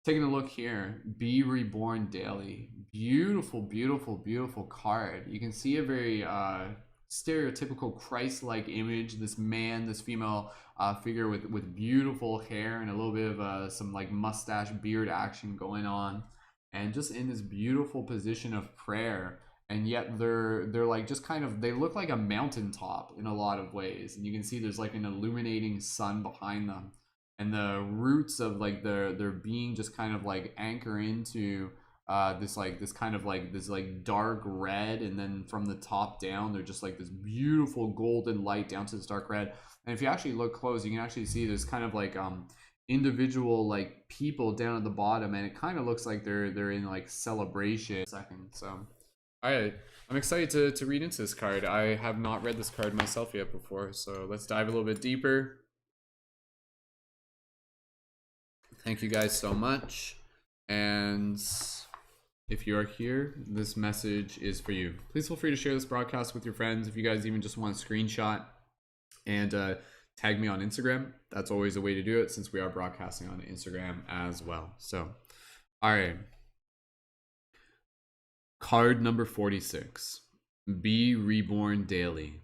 taking a look here, be reborn daily. Beautiful, beautiful, beautiful card. You can see a very stereotypical Christ-like image, this man, this female figure with beautiful hair and a little bit of some like mustache beard action going on, and just in this beautiful position of prayer. And yet they're like just kind of, they look like a mountaintop in a lot of ways, and you can see there's like an illuminating sun behind them, and the roots of like their being just kind of like anchor into this dark red, and then from the top down they're just like this beautiful golden light down to this dark red. And if you actually look close, you can actually see there's kind of like individual like people down at the bottom, and it kind of looks like they're in like celebration. Second, so all right, I'm excited to read into this card. I have not read this card myself yet before, so let's dive a little bit deeper. Thank you guys so much. And if you are here, this message is for you. Please feel free to share this broadcast with your friends. If you guys even just want a screenshot and tag me on Instagram, that's always a way to do it, since we are broadcasting on Instagram as well. So, all right. Card number 46. Be reborn daily.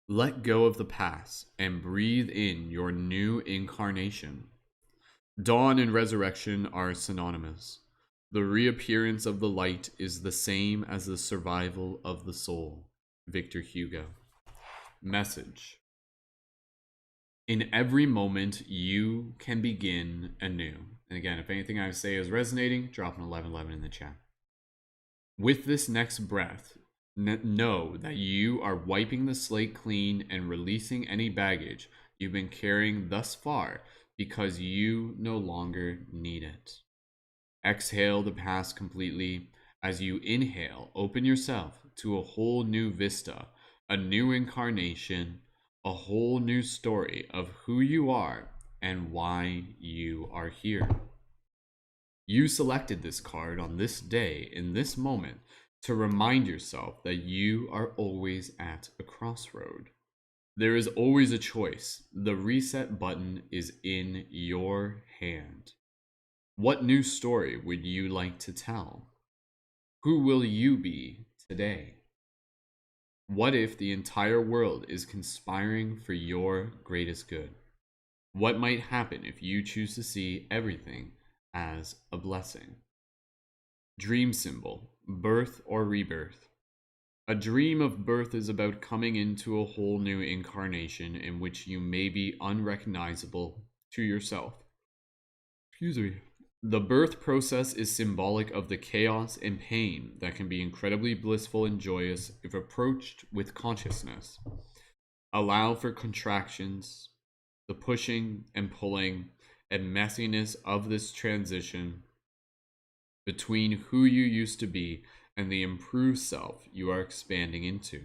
Let go of the past and breathe in your new incarnation. Dawn and resurrection are synonymous. The reappearance of the light is the same as the survival of the soul. Victor Hugo. Message. In every moment, you can begin anew. And again, if anything I say is resonating, drop an 1111 in the chat. With this next breath, know that you are wiping the slate clean and releasing any baggage you've been carrying thus far because you no longer need it. Exhale the past completely. As you inhale, open yourself to a whole new vista, a new incarnation, a whole new story of who you are and why you are here. You selected this card on this day, in this moment, to remind yourself that you are always at a crossroad. There is always a choice. The reset button is in your hand. What new story would you like to tell? Who will you be today? What if the entire world is conspiring for your greatest good? What might happen if you choose to see everything as a blessing? Dream symbol, birth or rebirth. A dream of birth is about coming into a whole new incarnation in which you may be unrecognizable to yourself. Excuse me. The birth process is symbolic of the chaos and pain that can be incredibly blissful and joyous if approached with consciousness. Allow for contractions, the pushing and pulling, and messiness of this transition between who you used to be and the improved self you are expanding into.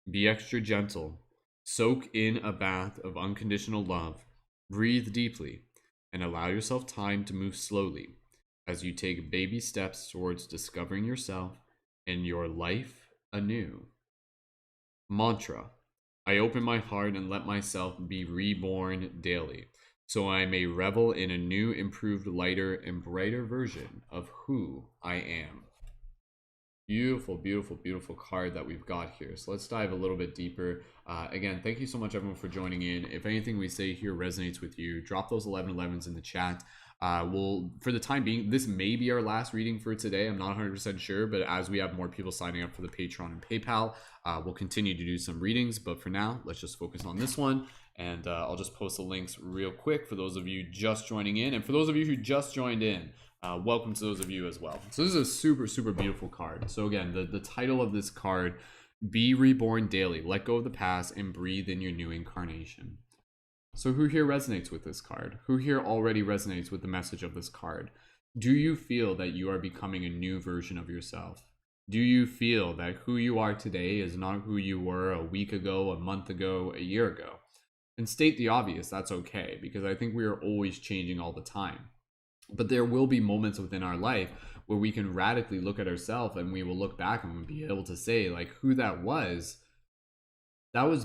Be extra gentle. Soak in a bath of unconditional love. Breathe deeply and allow yourself time to move slowly as you take baby steps towards discovering yourself and your life anew. Mantra. I open my heart and let myself be reborn daily, so I may revel in a new, improved, lighter, and brighter version of who I am. Beautiful, beautiful, beautiful card that we've got here. So let's dive a little bit deeper. Again, thank you so much, everyone, for joining in. If anything we say here resonates with you, drop those 1111s in the chat. For the time being, this may be our last reading for today. I'm not 100% sure, but as we have more people signing up for the Patreon and PayPal, we'll continue to do some readings. But for now, let's just focus on this one. And I'll just post the links real quick for those of you just joining in. And for those of you who just joined in, welcome to those of you as well. So this is a super, super beautiful card. So again, the title of this card, Be Reborn Daily. Let go of the past and breathe in your new incarnation. So who here resonates with this card? Who here already resonates with the message of this card? Do you feel that you are becoming a new version of yourself? Do you feel that who you are today is not who you were a week ago, a month ago, a year ago? And state the obvious, that's okay, because I think we are always changing all the time. But there will be moments within our life where we can radically look at ourselves and we will look back and we'll be able to say, like, who that was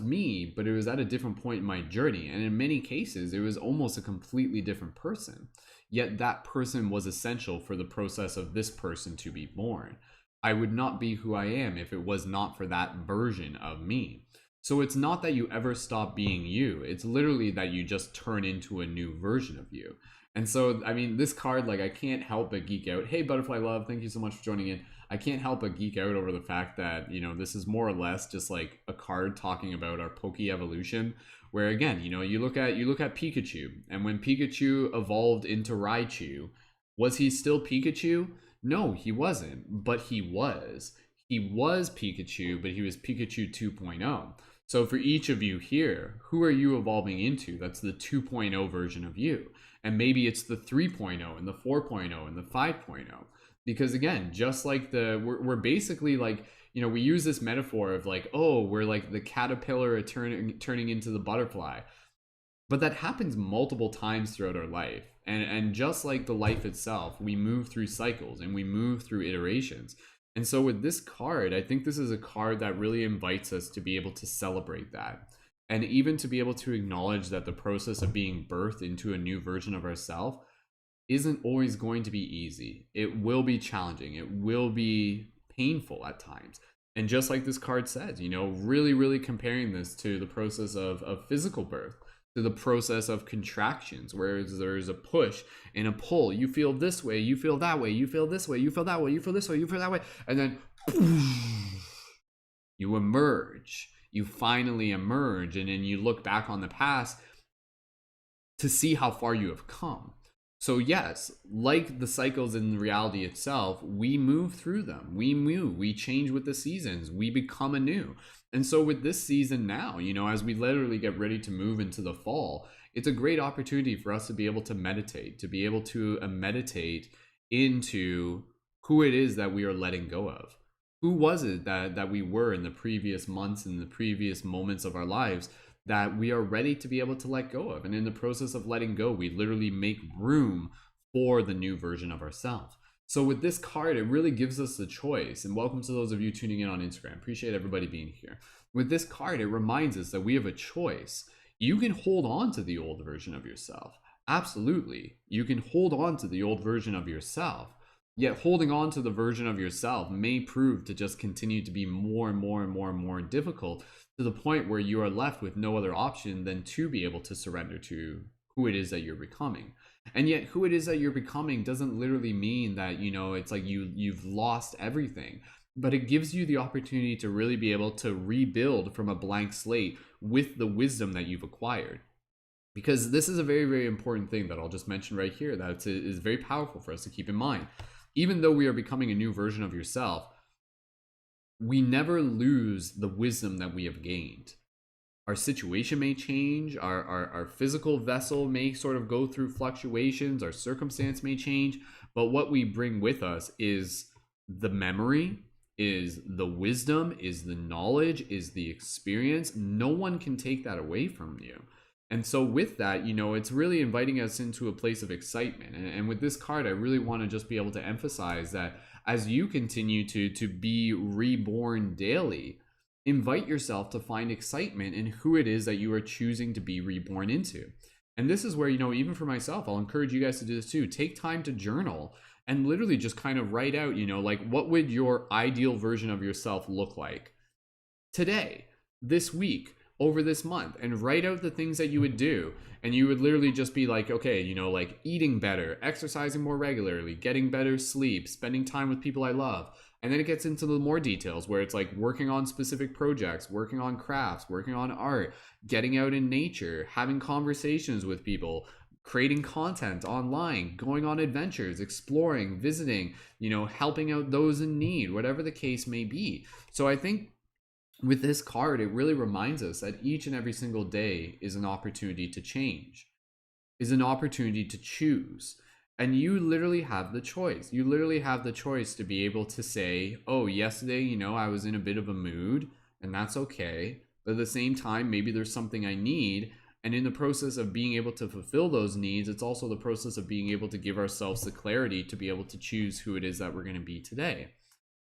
me, but it was at a different point in my journey. And in many cases, it was almost a completely different person. Yet that person was essential for the process of this person to be born. I would not be who I am if it was not for that version of me. So it's not that you ever stop being you. It's literally that you just turn into a new version of you. And so, I mean, this card, like, I can't help but geek out. Hey, Butterfly Love, thank you so much for joining in. I can't help but geek out over the fact that, you know, this is more or less just like a card talking about our Poke evolution, where again, you know, you look at Pikachu, and when Pikachu evolved into Raichu, was he still Pikachu? No, he wasn't, but he was. He was Pikachu, but he was Pikachu 2.0. So for each of you here, who are you evolving into? That's the 2.0 version of you. And maybe it's the 3.0 and the 4.0 and the 5.0. Because again, just like we're basically like, you know, we use this metaphor of like, oh, we're like the caterpillar turning into the butterfly. But that happens multiple times throughout our life. And just like the life itself, we move through cycles and we move through iterations. And so with this card, I think this is a card that really invites us to be able to celebrate that. And even to be able to acknowledge that the process of being birthed into a new version of ourselves isn't always going to be easy. It will be challenging. It will be painful at times. And just like this card says, really, really comparing this to the process of physical birth, to the process of contractions, where there's a push and a pull. You feel this way, you feel that way, you feel this way, you feel that way, you feel this way, you feel that way. And then you emerge. You finally emerge. And then you look back on the past to see how far you have come. So yes, like the cycles in reality itself, we move through them. We move, we change with the seasons, we become anew. And so with this season now, as we literally get ready to move into the fall, it's a great opportunity for us to be able to meditate, meditate into who it is that we are letting go of. Who was it that we were in the previous months and the previous moments of our lives that we are ready to be able to let go of? And in the process of letting go, we literally make room for the new version of ourselves. So with this card, it really gives us the choice. And welcome to those of you tuning in on Instagram. Appreciate everybody being here. With this card, it reminds us that we have a choice. You can hold on to the old version of yourself. Absolutely. You can hold on to the old version of yourself. Yet holding on to the version of yourself may prove to just continue to be more and more and more and more difficult, to the point where you are left with no other option than to be able to surrender to who it is that you're becoming. And yet who it is that you're becoming doesn't literally mean that, it's like you've lost everything. But it gives you the opportunity to really be able to rebuild from a blank slate with the wisdom that you've acquired. Because this is a very, very important thing that I'll just mention right here that is very powerful for us to keep in mind. Even though we are becoming a new version of yourself, we never lose the wisdom that we have gained. Our situation may change, our physical vessel may sort of go through fluctuations, our circumstance may change, but what we bring with us is the memory, is the wisdom, is the knowledge, is the experience. No one can take that away from you. And so with that, it's really inviting us into a place of excitement. And with this card, I really want to just be able to emphasize that as you continue to be reborn daily, invite yourself to find excitement in who it is that you are choosing to be reborn into. And this is where, even for myself, I'll encourage you guys to do this too. Take time to journal and literally just kind of write out, like what would your ideal version of yourself look like today, this week, over this month, and write out the things that you would do. And you would literally just be like, okay, like eating better, exercising more regularly, getting better sleep, spending time with people I love. And then it gets into the more details where it's like working on specific projects, working on crafts, working on art, getting out in nature, having conversations with people, creating content online, going on adventures, exploring, visiting, helping out those in need, whatever the case may be. So I think with this card, it really reminds us that each and every single day is an opportunity to change, is an opportunity to choose. And you literally have the choice. You literally have the choice to be able to say, oh, yesterday, I was in a bit of a mood, and that's okay. But at the same time, maybe there's something I need. And in the process of being able to fulfill those needs, it's also the process of being able to give ourselves the clarity to be able to choose who it is that we're going to be today.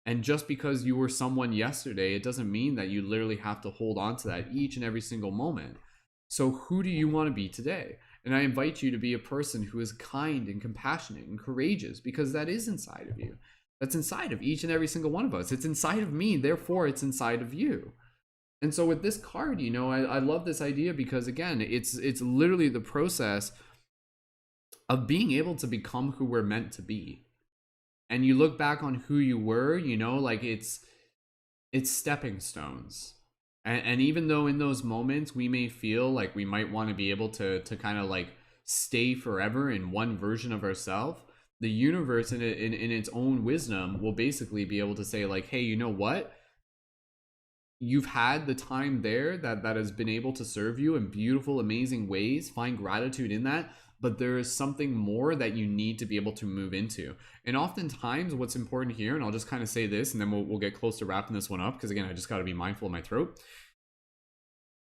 And just because you were someone yesterday, it doesn't mean that you literally have to hold on to that each and every single moment. So who do you want to be today? And I invite you to be a person who is kind and compassionate and courageous, because that is inside of you. That's inside of each and every single one of us. It's inside of me, therefore it's inside of you. And so with this card, I love this idea because, again, it's literally the process of being able to become who we're meant to be. And you look back on who you were, like it's stepping stones. And even though in those moments we may feel like we might want to be able to kind of like stay forever in one version of ourselves, the universe in its own wisdom will basically be able to say like, hey, you know what? You've had the time there that has been able to serve you in beautiful, amazing ways. Find gratitude in that. But there is something more that you need to be able to move into. And oftentimes what's important here, and I'll just kind of say this, and then we'll get close to wrapping this one up, because again, I just got to be mindful of my throat.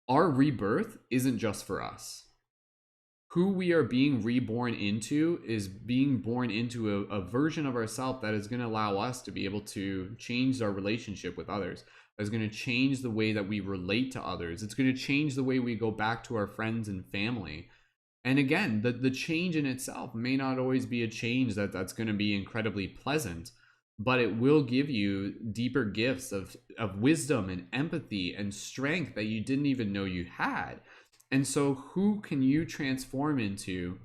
Our rebirth isn't just for us. who we are being reborn into is being born into a version of ourselves that is going to allow us to be able to change our relationship with others. That's going to change the way that we relate to others. It's going to change the way we go back to our friends and family. And again, the change in itself may not always be a change that's going to be incredibly pleasant, but it will give you deeper gifts of wisdom and empathy and strength that you didn't even know you had. And so, who can you transform into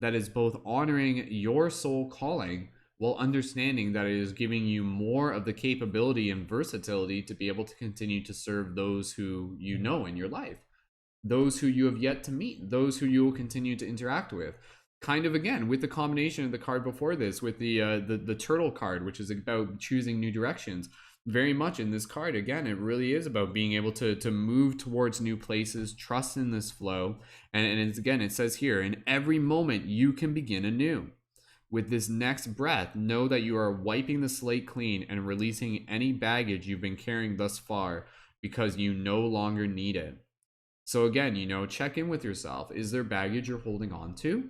that is both honoring your soul calling while understanding that it is giving you more of the capability and versatility to be able to continue to serve those who you know in your life, those who you have yet to meet, those who you will continue to interact with? Kind of again with the combination of the card before this, with the turtle card, which is about choosing new directions. Very much in this card, again, it really is about being able to move towards new places, trust in this flow. And it's, again, it says here, in every moment you can begin anew. With this next breath, know that you are wiping the slate clean and releasing any baggage you've been carrying thus far because you no longer need it. So again, check in with yourself. Is there baggage you're holding on to?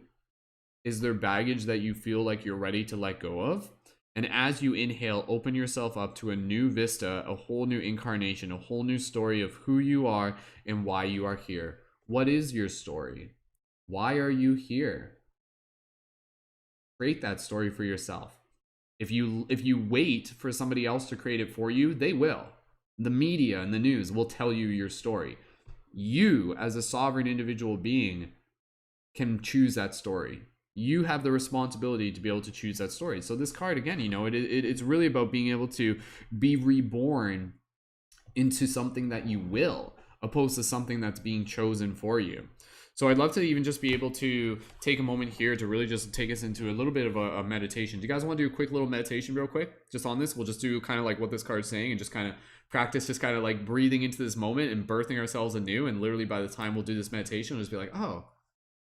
Is there baggage that you feel like you're ready to let go of? And as you inhale, open yourself up to a new vista, a whole new incarnation, a whole new story of who you are and why you are here. What is your story? Why are you here? Create that story for yourself. If you wait for somebody else to create it for you, they will. The media and the news will tell you your story. You, as a sovereign individual being, can choose that story. You have the responsibility to be able to choose that story. So this card, again, it's really about being able to be reborn into something that you will, opposed to something that's being chosen for you. So I'd love to even just be able to take a moment here to really just take us into a little bit of a meditation. Do you guys want to do a quick little meditation real quick? Just on this, we'll just do kind of like what this card's saying and just kind of practice just kind of like breathing into this moment and birthing ourselves anew. And literally by the time we'll do this meditation, we'll just be like, oh,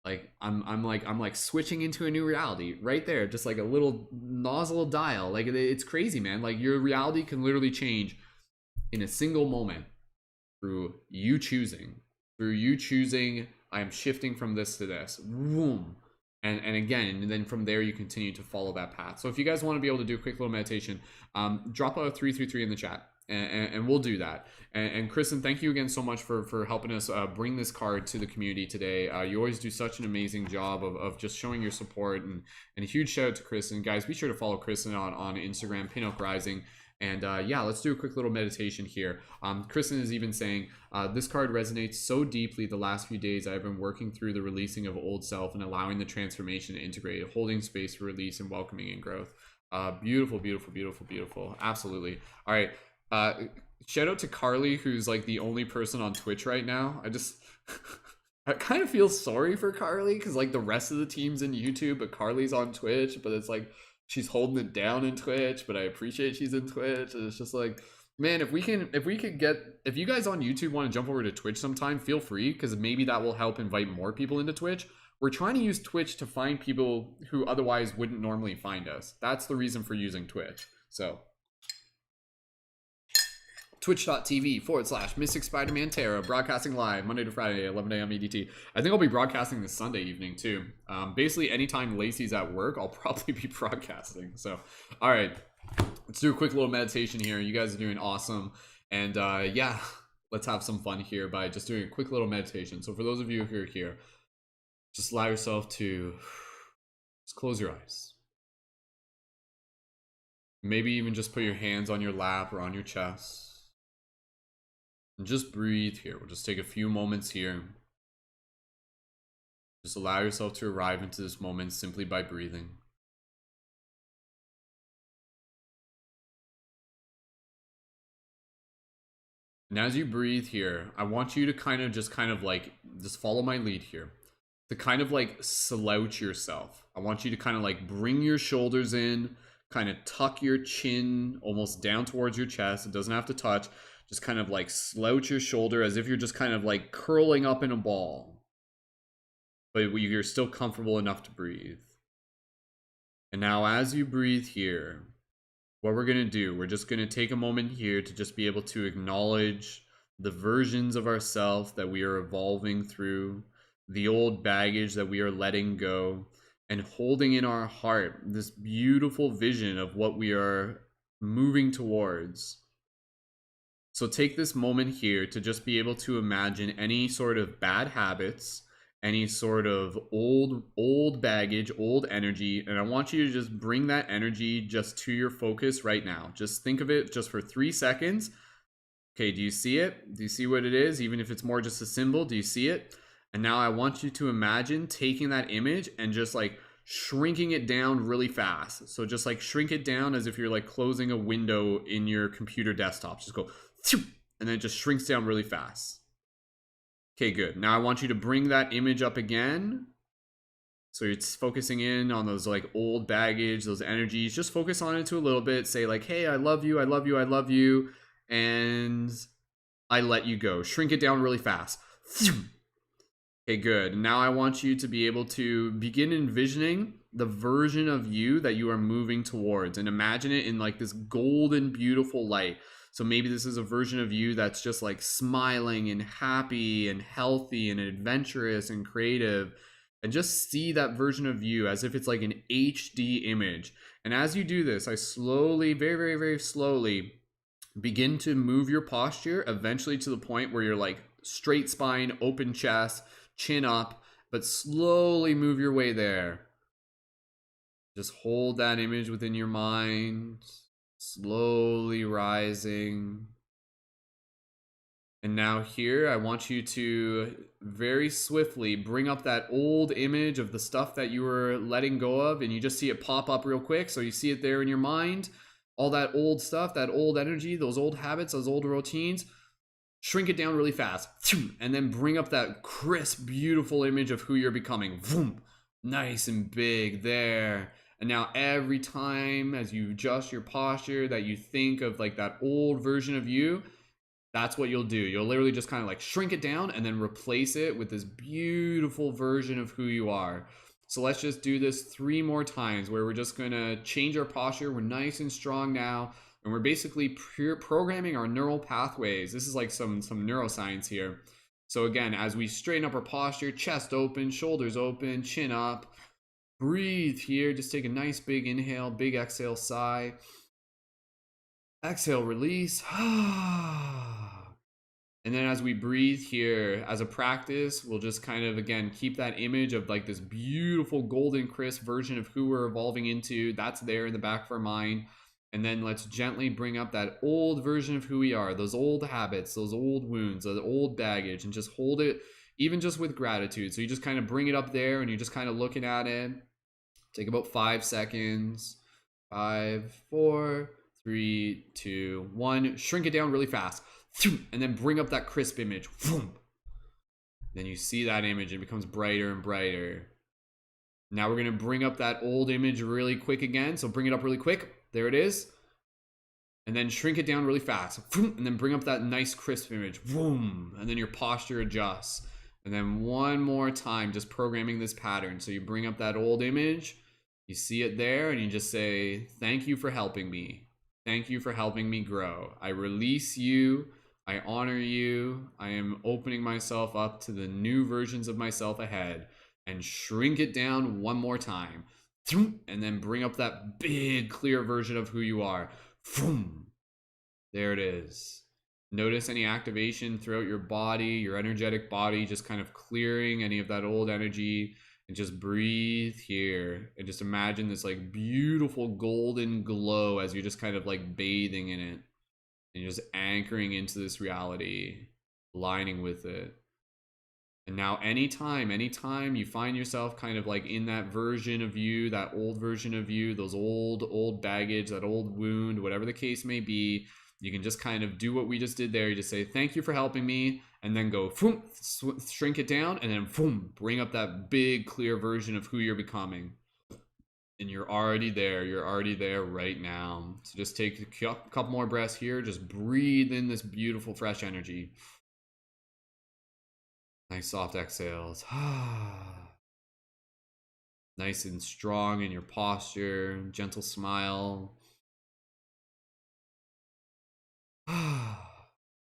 like I'm like switching into a new reality right there, just like a little nozzle dial. Like it's crazy, man. Like your reality can literally change in a single moment through you choosing. I am shifting from this to this. Boom. And again, and then from there you continue to follow that path. So if you guys want to be able to do a quick little meditation, drop a 333 in the chat. And we'll do that. And Kristen, thank you again so much for helping us bring this card to the community today. You always do such an amazing job of just showing your support, and a huge shout out to Kristen. Guys, be sure to follow Kristen on Instagram, Pinnock Rising. And yeah, let's do a quick little meditation here. Kristen is even saying, this card resonates so deeply the last few days. I've been working through the releasing of old self and allowing the transformation to integrate, holding space for release and welcoming and growth. Beautiful, beautiful, beautiful, beautiful. Absolutely. All right. Shout out to Carly, who's like the only person on Twitch right now. I kind of feel sorry for Carly because like the rest of the team's in YouTube, but Carly's on Twitch, but it's like she's holding it down in Twitch, but I appreciate she's in Twitch. And it's just like, man, if you guys on YouTube want to jump over to Twitch sometime, feel free, because maybe that will help invite more people into Twitch. We're trying to use Twitch to find people who otherwise wouldn't normally find us. That's the reason for using Twitch. So twitch.tv/Mystic Spider-Man Terra, broadcasting live Monday to Friday, 11 a.m. EDT. I think I'll be broadcasting this Sunday evening too. Basically, anytime Lacey's at work, I'll probably be broadcasting. So, all right, let's do a quick little meditation here. You guys are doing awesome. And yeah, let's have some fun here by just doing a quick little meditation. So for those of you who are here, just allow yourself to just close your eyes. Maybe even just put your hands on your lap or on your chest. And just breathe here. We'll just take a few moments here. Just allow yourself to arrive into this moment simply by breathing. And as you breathe here, I want you to kind of just follow my lead here. To kind of like slouch yourself. I want you to kind of like bring your shoulders in, kind of tuck your chin almost down towards your chest. It doesn't have to touch. Just kind of like slouch your shoulder as if you're just kind of like curling up in a ball. But you're still comfortable enough to breathe. And now as you breathe here, what we're going to do, we're just going to take a moment here to just be able to acknowledge the versions of ourselves that we are evolving through, the old baggage that we are letting go, and holding in our heart this beautiful vision of what we are moving towards. So take this moment here to just be able to imagine any sort of bad habits, any sort of old baggage, old energy, and I want you to just bring that energy just to your focus right now. Just think of it just for 3 seconds. Okay, do you see it? Do you see what it is? Even if it's more just a symbol, do you see it? And now I want you to imagine taking that image and just like shrinking it down really fast. So just like shrink it down as if you're like closing a window in your computer desktop. Just go, and then it just shrinks down really fast. Okay, good. Now I want you to bring that image up again. So it's focusing in on those like old baggage, those energies. Just focus on it to a little bit. Say like, hey, I love you, I love you, I love you. And I let you go. Shrink it down really fast. Okay, good. Now I want you to be able to begin envisioning the version of you that you are moving towards, and imagine it in like this golden, beautiful light. So maybe this is a version of you that's just like smiling and happy and healthy and adventurous and creative. And just see that version of you as if it's like an HD image. And as you do this, I slowly, very, very, very slowly begin to move your posture eventually to the point where you're like straight spine, open chest, chin up, but slowly move your way there. Just hold that image within your mind, slowly rising. And now here, I want you to very swiftly bring up that old image of the stuff that you were letting go of, and you just see it pop up real quick. So you see it there in your mind, all that old stuff, that old energy, those old habits, those old routines. Shrink it down really fast, and then bring up that crisp, beautiful image of who you're becoming. Nice and big there. And now every time as you adjust your posture that you think of like that old version of you, that's what you'll do. You'll literally just kind of like shrink it down and then replace it with this beautiful version of who you are. So let's just do this 3 more times where we're just gonna change our posture. We're nice and strong now, and we're basically programming our neural pathways. This is like some neuroscience here. So again, as we straighten up our posture, chest open, shoulders open, chin up, breathe here. Just take a nice big inhale, big exhale, sigh. Exhale, release. And then as we breathe here, as a practice, we'll just kind of, again, keep that image of like this beautiful golden crisp version of who we're evolving into. That's there in the back of our mind. And then let's gently bring up that old version of who we are, those old habits, those old wounds, those old baggage, and just hold it, even just with gratitude. So you just kind of bring it up there and you're just kind of looking at it. Take about 5 seconds. 5, 4, 3, 2, 1. Shrink it down really fast. And then bring up that crisp image. Then you see that image, it becomes brighter and brighter. Now we're going to bring up that old image really quick again. So bring it up really quick. There it is. And then shrink it down really fast. And then bring up that nice crisp image. And then your posture adjusts. And then one more time, just programming this pattern. So you bring up that old image. You see it there and you just say, thank you for helping me. Thank you for helping me grow. I release you. I honor you. I am opening myself up to the new versions of myself ahead, and shrink it down one more time. And then bring up that big, clear version of who you are. There it is. Notice any activation throughout your body, your energetic body, just kind of clearing any of that old energy. And just breathe here and just imagine this like beautiful golden glow as you're just kind of like bathing in it. And you're just anchoring into this reality, aligning with it. And now anytime you find yourself kind of like in that version of you, that old version of you, those old baggage, that old wound, whatever the case may be, you can just kind of do what we just did there. You just say, thank you for helping me. And then go, shrink it down. And then, bring up that big, clear version of who you're becoming. And you're already there. You're already there right now. So just take a couple more breaths here. Just breathe in this beautiful, fresh energy. Nice soft exhales. Nice and strong in your posture. Gentle smile.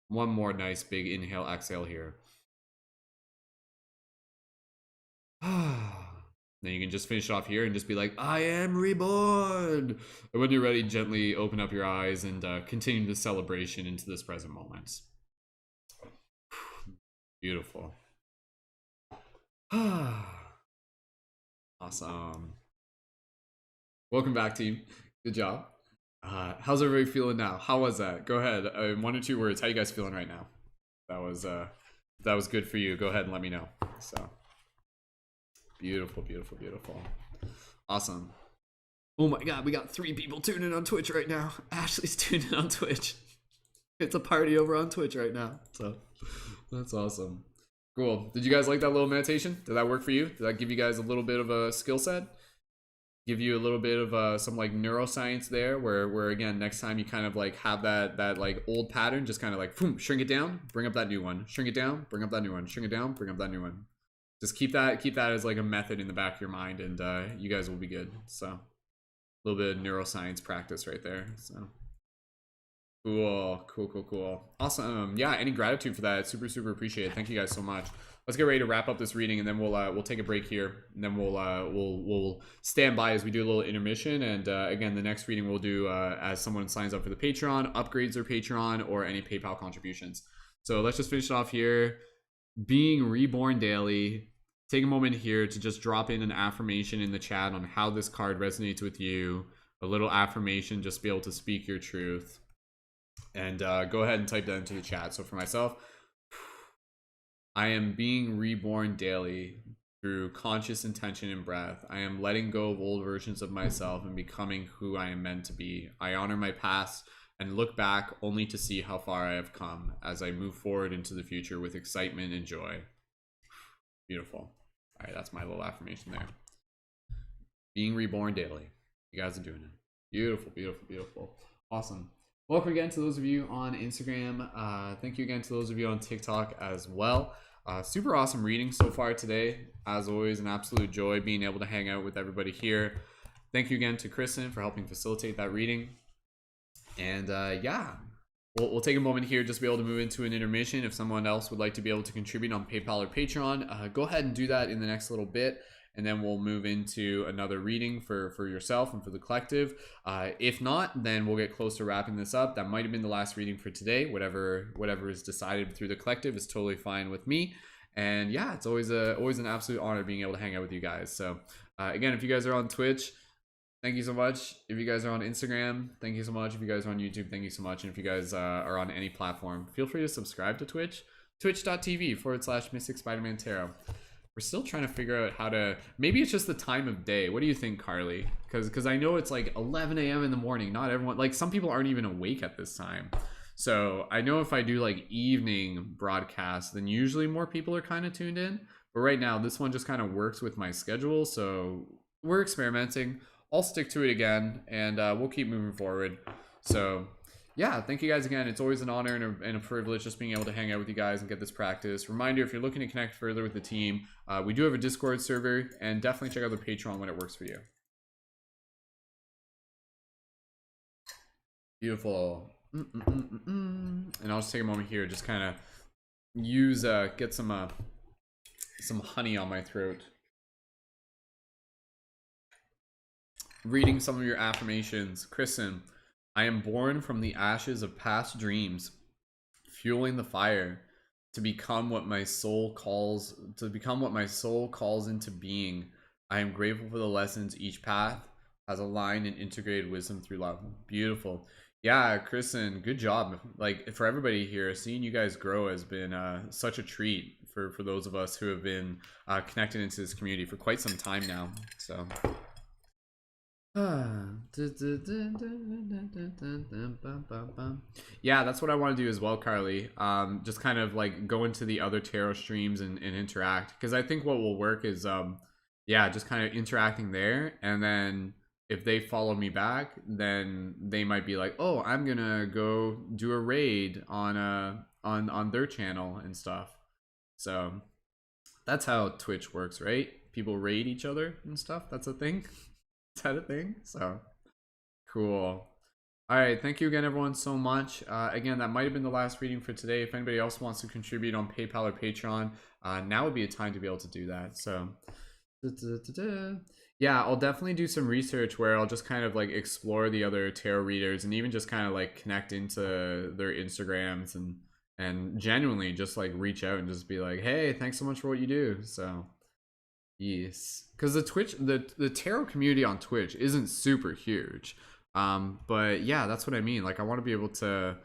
One more nice big inhale, exhale here. Then you can just finish off here and just be like, I am reborn. And when you're ready, gently open up your eyes and continue the celebration into this present moment. Beautiful. Awesome. Welcome back, team. Good job. How's everybody feeling now? How was that? Go ahead. In 1 or 2 words, how you guys feeling right now? That was good for you. Go ahead and let me know. So beautiful, beautiful, beautiful. Awesome. Oh my god, we got 3 people tuning in on Twitch right now. Ashley's tuning in on Twitch. It's a party over on Twitch right now. So that's awesome. Cool. Did you guys like that little meditation? Did that work for you? Did that give you guys a little bit of a skill set? Give you a little bit of some like neuroscience there, where again, next time you kind of like have that like old pattern, just kind of like boom, shrink it down, bring up that new one, shrink it down, bring up that new one, shrink it down, bring up that new one. Just keep that as like a method in the back of your mind, and you guys will be good. So a little bit of neuroscience practice right there. So cool. Awesome. Yeah, any gratitude for that? Super appreciate it. Thank you guys so much. Let's get ready to wrap up this reading, and then we'll take a break here, and then we'll stand by as we do a little intermission. And again, the next reading we'll do as someone signs up for the Patreon, upgrades their Patreon, or any PayPal contributions. So let's just finish it off here. Being reborn daily. Take a moment here to just drop in an affirmation in the chat on how this card resonates with you. A little affirmation, just be able to speak your truth. And go ahead and type that into the chat. So for myself, I am being reborn daily through conscious intention and breath. I am letting go of old versions of myself and becoming who I am meant to be. I honor my past and look back only to see how far I have come as I move forward into the future with excitement and joy. Beautiful. All right, that's my little affirmation there. Being reborn daily. You guys are doing it. Beautiful. Awesome. Welcome again to those of you on Instagram. Thank you again to those of you on TikTok as well. Super awesome reading so far today. As always, an absolute joy being able to hang out with everybody here. Thank you again to Kristen for helping facilitate that reading. And yeah, we'll take a moment here just to be able to move into an intermission. If someone else would like to be able to contribute on PayPal or Patreon, go ahead and do that in the next little bit. And then we'll move into another reading for yourself and for the collective. If not, then we'll get close to wrapping this up. That might have been the last reading for today. Whatever is decided through the collective is totally fine with me. And yeah, it's always an absolute honor being able to hang out with you guys. So again, if you guys are on Twitch, thank you so much. If you guys are on Instagram, thank you so much. If you guys are on YouTube, thank you so much. And if you guys are on any platform, feel free to subscribe to Twitch, twitch.tv/Mystic Spider-Man Tarot. We're still trying to figure out how to, maybe it's just the time of day. What do you think, Carly? Because I know it's like 11 a.m. in the morning. Not everyone, like some people aren't even awake at this time. So I know if I do like evening broadcasts, then usually more people are kind of tuned in. But right now, this one just kind of works with my schedule. So we're experimenting. I'll stick to it again, and we'll keep moving forward. So yeah, thank you guys again. It's always an honor and a privilege just being able to hang out with you guys and get this practice. Reminder, if you're looking to connect further with the team, we do have a Discord server, and definitely check out the Patreon when it works for you. Beautiful. And I'll just take a moment here, just kind of get some honey on my throat. Reading some of your affirmations. Kristen, I am born from the ashes of past dreams, fueling the fire to become what my soul calls into being. I am grateful for the lessons each path has aligned and integrated wisdom through love. Beautiful. Yeah, Kristen, good job. Like for everybody here, seeing you guys grow has been such a treat for those of us who have been connected into this community for quite some time now. So yeah, that's what I want to do as well, Carly. Just kind of like go into the other tarot streams and interact, because I think what will work is yeah, just kind of interacting there, and then if they follow me back, then they might be like, oh, I'm gonna go do a raid on their channel and stuff. So that's how Twitch works, right? People raid each other and stuff. That's a thing. Is that a thing? So cool. All right, thank you again, everyone, so much. Again, that might have been the last reading for today. If anybody else wants to contribute on PayPal or Patreon, now would be a time to be able to do that. So Yeah, I'll definitely do some research where I'll just kind of like explore the other tarot readers and even just kind of like connect into their Instagrams and genuinely just like reach out and just be like, hey, thanks so much for what you do. So yes, because the tarot community on Twitch isn't super huge, but yeah, that's what I mean. Like, I want to be able to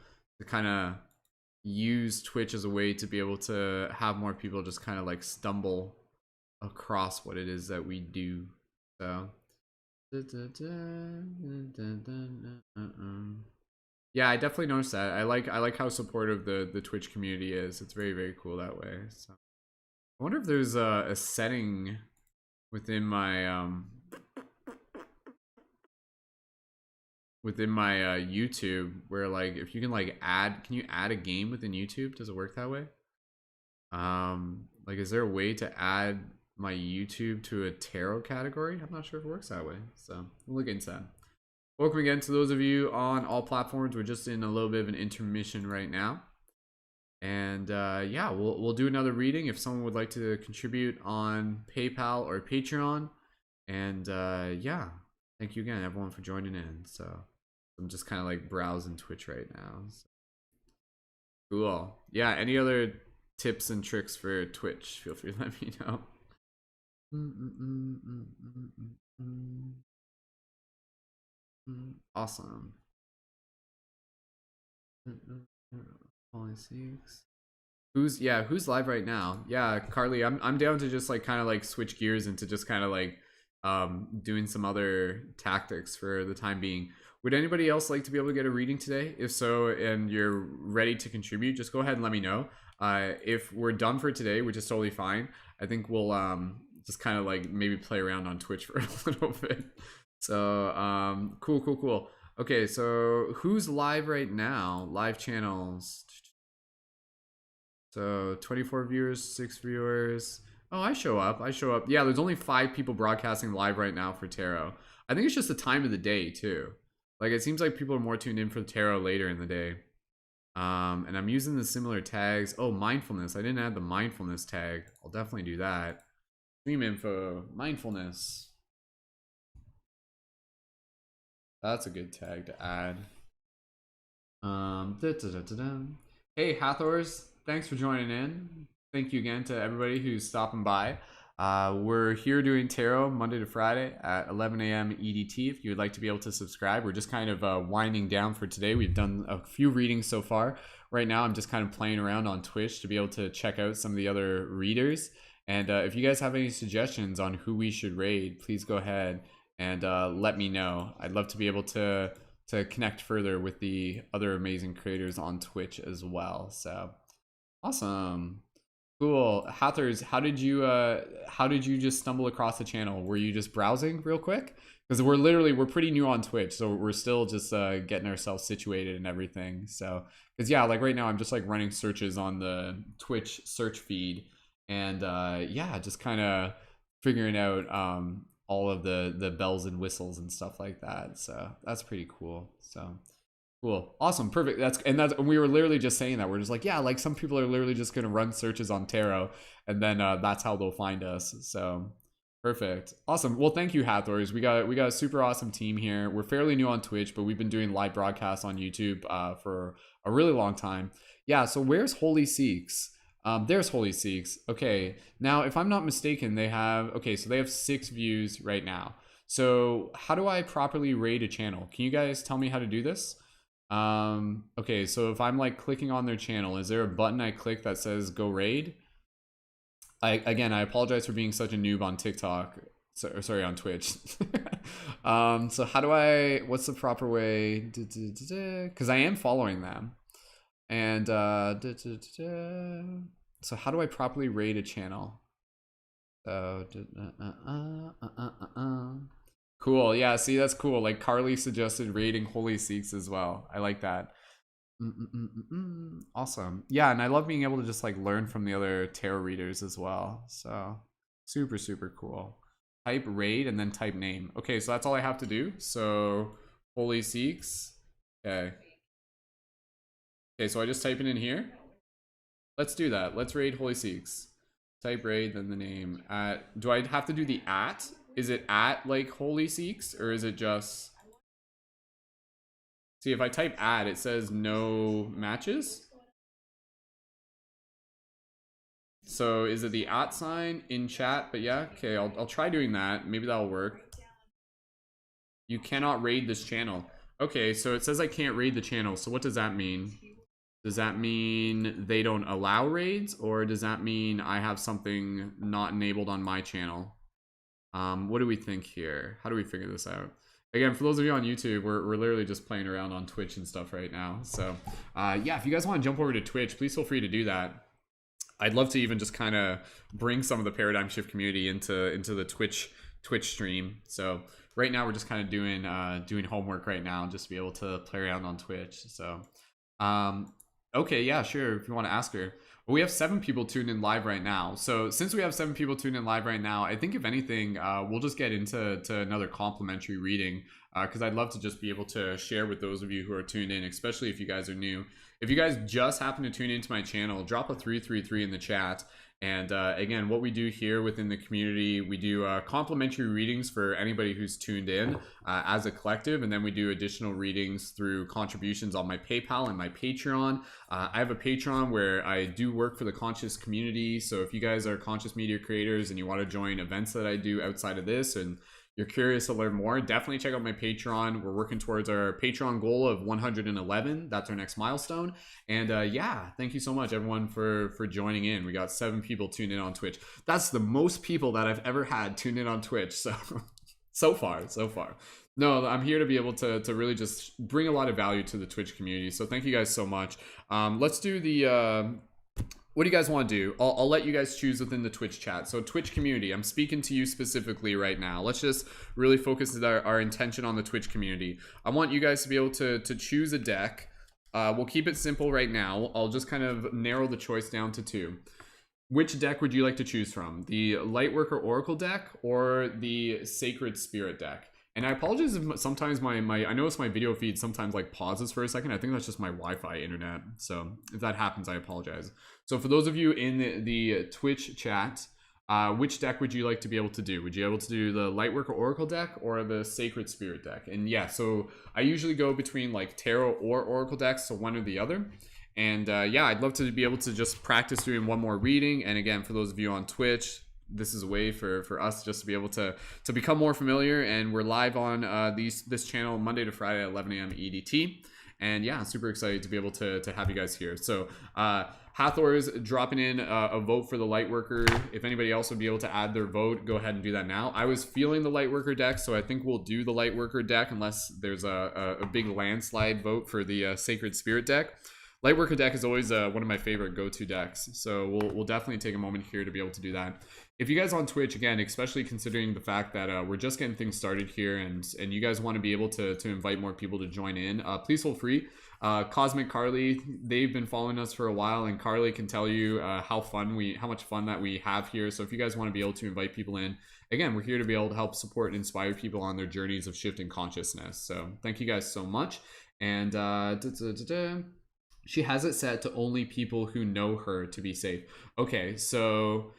kind of use Twitch as a way to be able to have more people just kind of like stumble across what it is that we do. So, yeah, I definitely noticed that. I like how supportive the Twitch community is. It's very very cool that way. So, I wonder if there's a setting within my YouTube where like if you can like can you add a game within YouTube? Does it work that way? Like is there a way to add my YouTube to a tarot category? I'm not sure if it works that way. So we'll look into that. Welcome again to those of you on all platforms. We're just in a little bit of an intermission right now. And yeah, we'll do another reading if someone would like to contribute on PayPal or Patreon. And yeah, thank you again, everyone, for joining in. So I'm just kind of like browsing Twitch right now. So. Cool. Yeah, any other tips and tricks for Twitch, feel free to let me know. Awesome. Only six. Who's live right now? Yeah, Carly, I'm down to just like kind of like switch gears into just kind of like doing some other tactics for the time being. Would anybody else like to be able to get a reading today? If so, and you're ready to contribute, just go ahead and let me know. If we're done for today, which is totally fine, I think we'll just kind of like maybe play around on Twitch for a little bit. So cool. Okay, so who's live right now? Live channels. So 24 viewers, 6 viewers. Oh, I show up. Yeah, there's only 5 people broadcasting live right now for tarot. I think it's just the time of the day too. Like it seems like people are more tuned in for the tarot later in the day. And I'm using the similar tags. Oh, mindfulness. I didn't add the mindfulness tag. I'll definitely do that. Stream info, mindfulness. That's a good tag to add. Hey, Hathors, thanks for joining in. Thank you again to everybody who's stopping by. We're here doing tarot Monday to Friday at 11 a.m. EDT. If you would like to be able to subscribe, we're just kind of winding down for today. We've done a few readings so far. Right now, I'm just kind of playing around on Twitch to be able to check out some of the other readers. And if you guys have any suggestions on who we should raid, please go ahead and let me know. I'd love to be able to connect further with the other amazing creators on Twitch as well. So awesome. Cool. Hathers, how did you just stumble across the channel? Were you just browsing real quick? Because we're pretty new on Twitch, so we're still just getting ourselves situated and everything. So because yeah, like right now I'm just like running searches on the Twitch search feed, and yeah, just kind of figuring out all of the bells and whistles and stuff like that. So that's pretty cool. So cool, awesome, perfect. And we were literally just saying that. We're just like, yeah, like some people are literally just gonna run searches on tarot, and then that's how they'll find us. So perfect, awesome. Well, thank you, Hathors. We got a super awesome team here. We're fairly new on Twitch, but we've been doing live broadcasts on YouTube for a really long time. Yeah. So where's Holy Sikhs? There's Holy Sikhs. Okay. Now, if I'm not mistaken, so they have 6 views right now. So how do I properly raid a channel? Can you guys tell me how to do this? Okay, so if I'm like clicking on their channel, is there a button I click that says go raid? I apologize for being such a noob on TikTok. Sorry, on Twitch. So what's the proper way? Because I am following them. And so how do I properly raid a channel? Cool. Yeah, see, that's cool. Like Carly suggested raiding Holy Sikhs as well. I like that. Awesome. Yeah, and I love being able to just like learn from the other tarot readers as well. So super cool. Type raid and then type name. Okay, so that's all I have to do. So Holy Sikhs. Okay. Okay, so I just type it in here. Let's do that. Let's raid Holy Sikhs. Type raid, then the name. Do I have to do the at? Is it at like Holy Seeks, or is it just... See, if I type at, it says no matches. So is it the at sign in chat? But yeah, okay, I'll try doing that. Maybe that'll work. You cannot raid this channel. Okay, so it says I can't raid the channel. So what does that mean? Does that mean they don't allow raids, or does that mean I have something not enabled on my channel? What do we think here? How do we figure this out? Again, for those of you on YouTube, we're literally just playing around on Twitch and stuff right now. So yeah, if you guys want to jump over to Twitch, please feel free to do that. I'd love to even just kind of bring some of the Paradigm Shift community into the Twitch stream. So right now we're just kind of doing homework right now, just to be able to play around on Twitch. So okay, yeah, sure, if you want to ask her. Well, we have 7 people tuned in live right now. So since we have 7 people tuned in live right now, I think if anything, we'll just get into another complimentary reading, because I'd love to just be able to share with those of you who are tuned in, especially if you guys are new. If you guys just happen to tune into my channel, drop a 333 in the chat. And again, what we do here within the community, we do complimentary readings for anybody who's tuned in as a collective, and then we do additional readings through contributions on my PayPal and my Patreon. I have a Patreon where I do work for the conscious community, so if you guys are conscious media creators and you want to join events that I do outside of this, and you're curious to learn more, definitely check out my Patreon. We're working towards our Patreon goal of 111. That's our next milestone. And yeah, thank you so much, everyone, for joining in. We got 7 people tuned in on Twitch. That's the most people that I've ever had tuned in on Twitch. So so far. No, I'm here to be able to really just bring a lot of value to the Twitch community. So thank you guys so much. Let's do the... what do you guys want to do? I'll let you guys choose within the Twitch chat. So Twitch community, I'm speaking to you specifically right now. Let's just really focus our intention on the Twitch community. I want you guys to be able to choose a deck. We'll keep it simple right now. I'll just kind of narrow the choice down to 2. Which deck would you like to choose from? The Lightworker Oracle deck or the Sacred Spirit deck? And I apologize if sometimes I notice my video feed sometimes like pauses for a second. I think that's just my Wi-Fi internet. So if that happens, I apologize. So for those of you in the Twitch chat, which deck would you like to be able to do? Would you be able to do the Lightworker Oracle deck or the Sacred Spirit deck? And yeah, so I usually go between like Tarot or Oracle decks, so one or the other. And yeah, I'd love to be able to just practice doing one more reading. And again, for those of you on Twitch, this is a way for us just to be able to become more familiar. And we're live on this channel Monday to Friday at 11 a.m. EDT. And yeah, super excited to be able to have you guys here. So Hathor's dropping in a vote for the Lightworker. If anybody else would be able to add their vote, go ahead and do that now. I was feeling the Lightworker deck, so I think we'll do the Lightworker deck unless there's a big landslide vote for the Sacred Spirit deck. Lightworker deck is always one of my favorite go-to decks, so we'll definitely take a moment here to be able to do that. If you guys on Twitch, again, especially considering the fact that we're just getting things started here, and you guys want to be able to invite more people to join in, please feel free. Cosmic Carly, they've been following us for a while, and Carly can tell you how much fun that we have here. So if you guys want to be able to invite people in, again, we're here to be able to help support and inspire people on their journeys of shifting consciousness. So thank you guys so much. And she has it set to only people who know her to be safe. Okay, so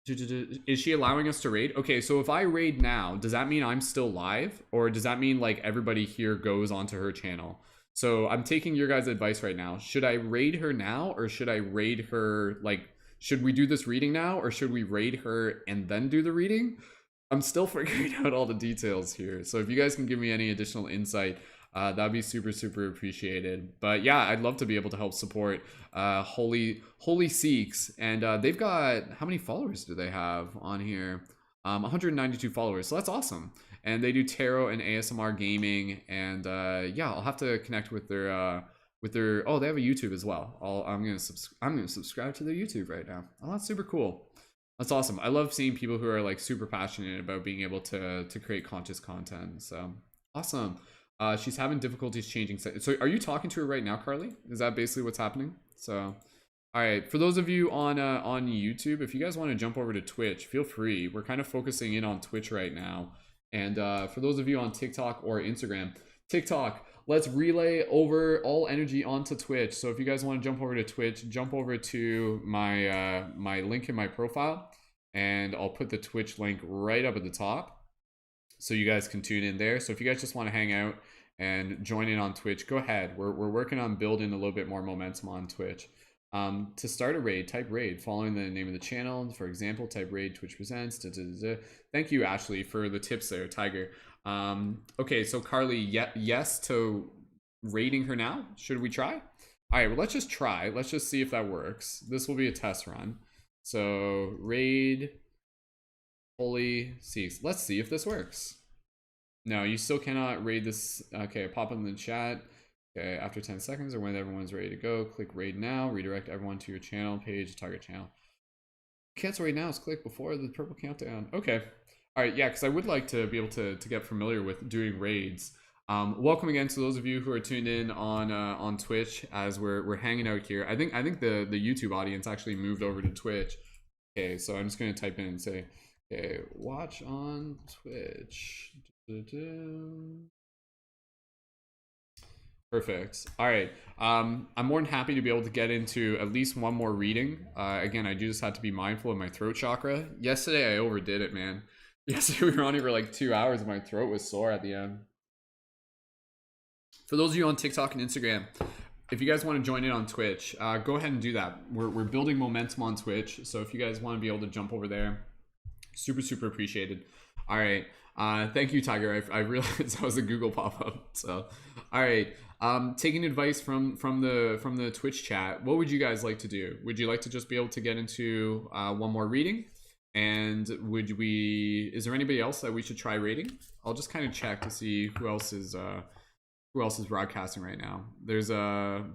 is she allowing us to raid? Okay, so if I raid now, does that mean I'm still live, or does that mean like everybody here goes onto her channel? So I'm taking your guys' advice right now. Should I raid her now, or should I raid her, like, should we do this reading now, or should we raid her and then do the reading? I'm still figuring out all the details here. So if you guys can give me any additional insight, that'd be super appreciated. But yeah, I'd love to be able to help support Holy Seeks. And they've got, how many followers do they have on here? 192 followers, so that's awesome. And they do tarot and ASMR gaming. And yeah, I'll have to connect with their oh, they have a YouTube as well. I'm gonna subscribe to their YouTube right now. Oh, that's super cool. That's awesome. I love seeing people who are like super passionate about being able to create conscious content. So awesome. She's having difficulties changing. So are you talking to her right now, Carly? Is that basically what's happening? So, all right. For those of you on YouTube, if you guys want to jump over to Twitch, feel free. We're kind of focusing in on Twitch right now. And for those of you on TikTok or Instagram, TikTok, let's relay over all energy onto Twitch. So if you guys want to jump over to Twitch, jump over to my my link in my profile, and I'll put the Twitch link right up at the top so you guys can tune in there. So if you guys just want to hang out and join in on Twitch, go ahead. We're working on building a little bit more momentum on Twitch. To start a raid, type raid following the name of the channel. For example, type raid Twitch presents. Da, da, da, da. Thank you, Ashley, for the tips there, Tiger. Okay, so Carly, yes to raiding her now. Should we try? All right, well, let's just try. Let's just see if that works. This will be a test run. So raid Holy Seeks. Let's see if this works. No, you still cannot raid this. Okay, pop in the chat. Okay, after 10 seconds or when everyone's ready to go, click raid now. Redirect everyone to your channel page, target channel. Cancel right now is click before the purple countdown. Okay. All right, yeah, because I would like to be able to get familiar with doing raids. Welcome again to those of you who are tuned in on Twitch as we're hanging out here. I think the YouTube audience actually moved over to Twitch. Okay, so I'm just gonna type in and say, okay, watch on Twitch. Perfect. All right. I'm more than happy to be able to get into at least one more reading. Again, I just had to be mindful of my throat chakra. Yesterday, I overdid it, man. Yesterday, we were on here for like 2 hours and my throat was sore at the end. For those of you on TikTok and Instagram, if you guys want to join in on Twitch, go ahead and do that. We're building momentum on Twitch. So if you guys want to be able to jump over there, super, super appreciated. All right. Thank you, Tiger. I realized that was a Google pop-up. So, all right. Taking advice from the Twitch chat, what would you guys like to do? Would you like to just be able to get into one more reading? And is there anybody else that we should try rating? I'll just kind of check to see who else is broadcasting right now. There's I'm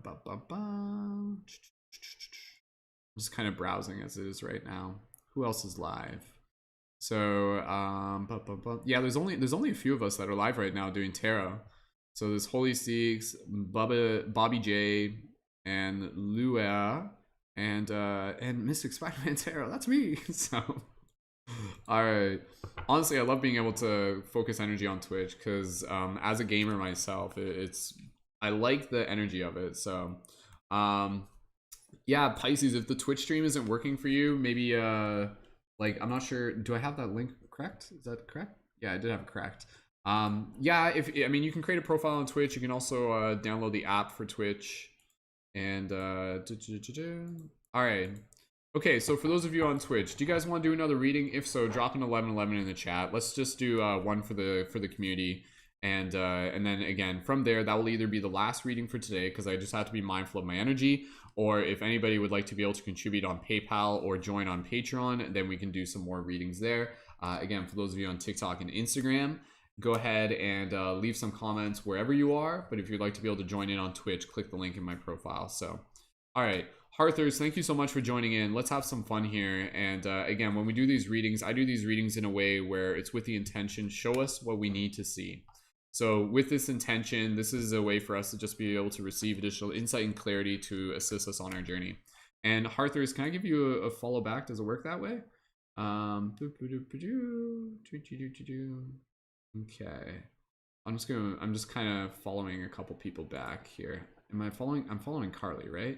just kind of browsing as it is right now. Who else is live? So yeah, there's only a few of us that are live right now doing tarot. So there's Holy Seeks, Bobby J, and Lua, and Mystic Spider-Man Tarot. That's me. So, all right. Honestly, I love being able to focus energy on Twitch because as a gamer myself, I like the energy of it. So, yeah, Pisces, if the Twitch stream isn't working for you, maybe like I'm not sure. Do I have that link correct? Is that correct? Yeah, I did have it correct. Yeah, I mean, you can create a profile on Twitch. You can also download the app for Twitch. And all right. Okay, so for those of you on Twitch, do you guys want to do another reading? If so, drop an 1111 in the chat. Let's just do one for the community. And then again, from there, that will either be the last reading for today, because I just have to be mindful of my energy, or if anybody would like to be able to contribute on PayPal or join on Patreon, then we can do some more readings there. Again, for those of you on TikTok and Instagram, go ahead and leave some comments wherever you are. But if you'd like to be able to join in on Twitch, click the link in my profile. So, all right. Harthers, thank you so much for joining in. Let's have some fun here. And again, when we do these readings, I do these readings in a way where it's with the intention, show us what we need to see. So with this intention, this is a way for us to just be able to receive additional insight and clarity to assist us on our journey. And Harthers, can I give you a follow back? Does it work that way? Okay. I'm just kind of following a couple people back here. I'm following Carly, right?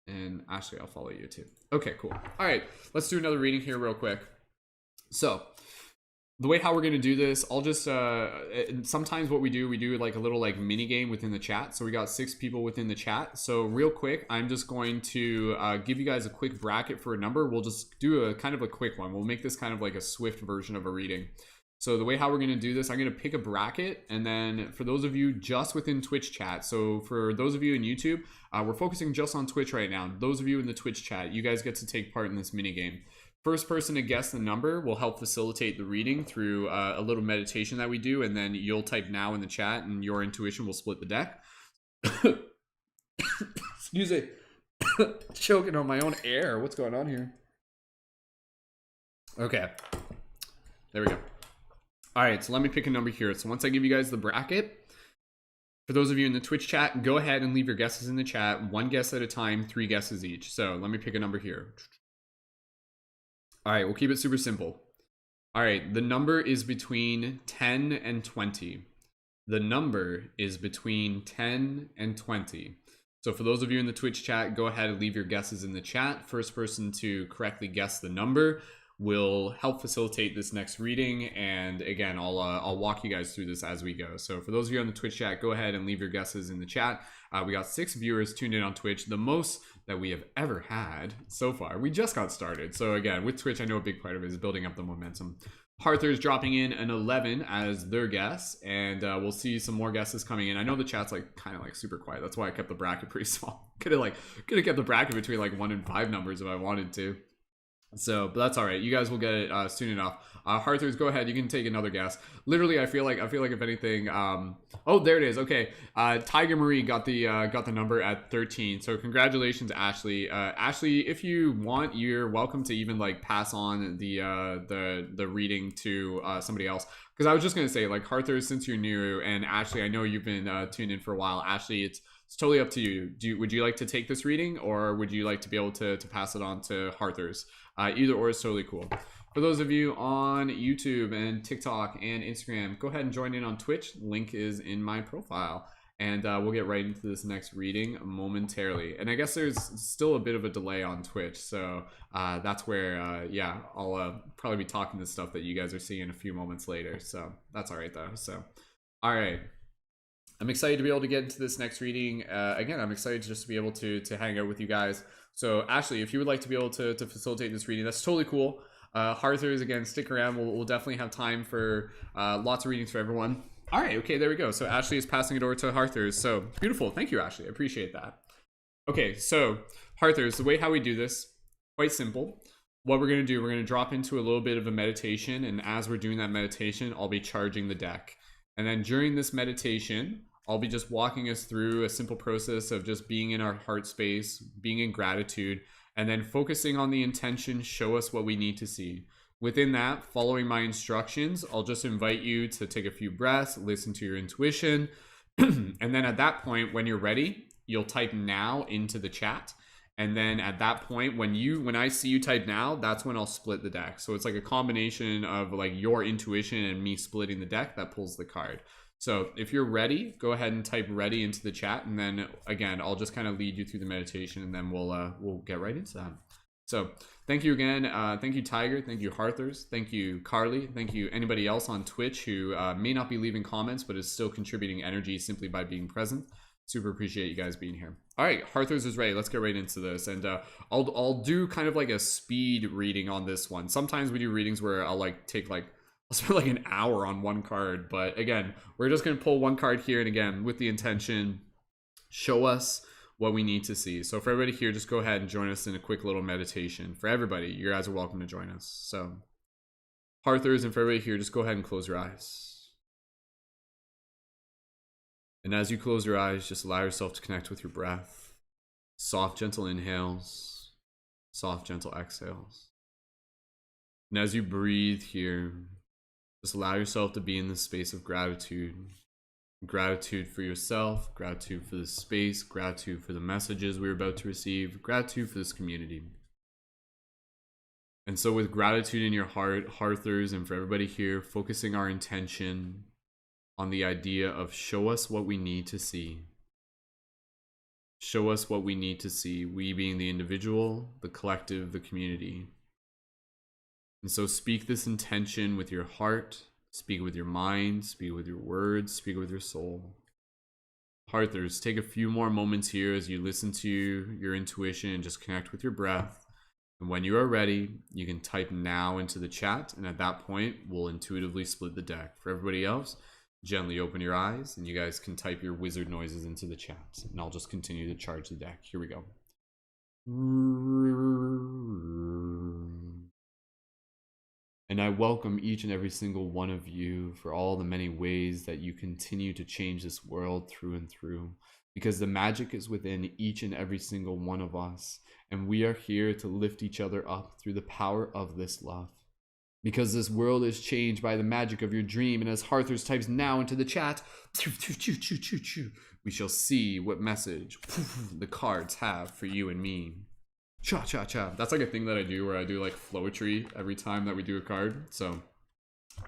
And Ashley, I'll follow you too. Okay, cool. All right, let's do another reading here real quick. So the way how we're going to do this, I'll just sometimes what we do like a little like mini game within the chat. So we got 6 people within the chat. So real quick, I'm just going to give you guys a quick bracket for a number. We'll just do a kind of a quick one. We'll make this kind of like a swift version of a reading. So the way how we're going to do this, I'm going to pick a bracket, and then for those of you just within Twitch chat, so for those of you in YouTube, we're focusing just on Twitch right now. Those of you in the Twitch chat, you guys get to take part in this mini game. First person to guess the number will help facilitate the reading through a little meditation that we do, and then you'll type now in the chat, and your intuition will split the deck. Excuse me. Choking on my own air. What's going on here? Okay. There we go. All right, so let me pick a number here. So once I give you guys the bracket, for those of you in the Twitch chat, go ahead and leave your guesses in the chat. 1 guess at a time, 3 guesses each. So let me pick a number here. All right, we'll keep it super simple. All right, the number is between 10 and 20. The number is between 10 and 20. So for those of you in the Twitch chat, go ahead and leave your guesses in the chat. First person to correctly guess the number will help facilitate this next reading. And again, I'll walk you guys through this as we go. So for those of you on the Twitch chat, go ahead and leave your guesses in the chat. We got 6 viewers tuned in on Twitch, the most that we have ever had so far. We just got started. So again, with Twitch, I know a big part of it is building up the momentum. Harther's dropping in an 11 as their guess, and we'll see some more guesses coming in. I know the chat's like kind of like super quiet. That's why I kept the bracket pretty small. Could have kept the bracket between like 1 and 5 numbers if I wanted to. So, but that's all right. You guys will get it soon enough. Harthers, go ahead. You can take another guess. Literally, I feel like if anything, oh, there it is. Okay, Tiger Marie got the number at 13. So congratulations, Ashley. Ashley, if you want, you're welcome to even like pass on the reading to somebody else. Because I was just gonna say, like, Harthers, since you're new, and Ashley, I know you've been tuned in for a while. Ashley, it's totally up to you. Would you like to take this reading, or would you like to be able to pass it on to Harthers? Either or is totally cool. For those of you on YouTube and TikTok and Instagram, go ahead and join in on Twitch. Link is in my profile. And we'll get right into this next reading momentarily. And I guess there's still a bit of a delay on Twitch. So that's where, yeah, I'll probably be talking the stuff that you guys are seeing a few moments later. So that's all right, though. So, all right. I'm excited to be able to get into this next reading. Again, I'm excited just to be able to hang out with you guys. So Ashley, if you would like to be able to facilitate this reading, that's totally cool. Harthers, again, stick around. We'll definitely have time for lots of readings for everyone. All right, okay, there we go. So Ashley is passing it over to Harthers. So beautiful. Thank you, Ashley. I appreciate that. Okay, so Harthers, the way how we do this, quite simple. What we're going to do, we're going to drop into a little bit of a meditation. And as we're doing that meditation, I'll be charging the deck. And then during this meditation, I'll be just walking us through a simple process of just being in our heart space, being in gratitude, and then focusing on the intention, show us what we need to see. Within that, following my instructions, I'll just invite you to take a few breaths, listen to your intuition, and then at that point, when you're ready, you'll type now into the chat. And then at that point, when I see you type now, that's when I'll split the deck. So it's like a combination of like your intuition and me splitting the deck that pulls the card. So if you're ready, go ahead and type ready into the chat. And then again, I'll just kind of lead you through the meditation, and then we'll get right into that. So thank you again. Thank you, Tiger. Thank you, Harthers. Thank you, Carly. Thank you, anybody else on Twitch who may not be leaving comments, but is still contributing energy simply by being present. Super appreciate you guys being here. All right, Harthers is ready. Let's get right into this. And I'll do kind of like a speed reading on this one. Sometimes we do readings where I'll spend like an hour on one card. But again, we're just going to pull one card here. And again, with the intention, show us what we need to see. So for everybody here, just go ahead and join us in a quick little meditation. For everybody, you guys are welcome to join us. So Harthers, and for everybody here, just go ahead and close your eyes. And as you close your eyes, just allow yourself to connect with your breath. Soft, gentle inhales, soft, gentle exhales. And as you breathe here, just allow yourself to be in this space of gratitude. Gratitude for yourself, gratitude for the space, gratitude for the messages we're about to receive, gratitude for this community. And so with gratitude in your heart, Harthers, and for everybody here, focusing our intention on the idea of show us what we need to see. Show us what we need to see, we being the individual, the collective, the community. And so speak this intention with your heart, speak with your mind, speak with your words, speak with your soul. Harthers, take a few more moments here as you listen to your intuition and just connect with your breath. And when you are ready, you can type now into the chat. And at that point, we'll intuitively split the deck. For everybody else, gently open your eyes and you guys can type your wizard noises into the chat. And I'll just continue to charge the deck. Here we go. And I welcome each and every single one of you for all the many ways that you continue to change this world through and through, because the magic is within each and every single one of us. And we are here to lift each other up through the power of this love. Because this world is changed by the magic of your dream. And as Harthers types now into the chat, we shall see what message the cards have for you and me. Cha cha cha. That's like a thing that I do where I do like flowetry every time that we do a card. So,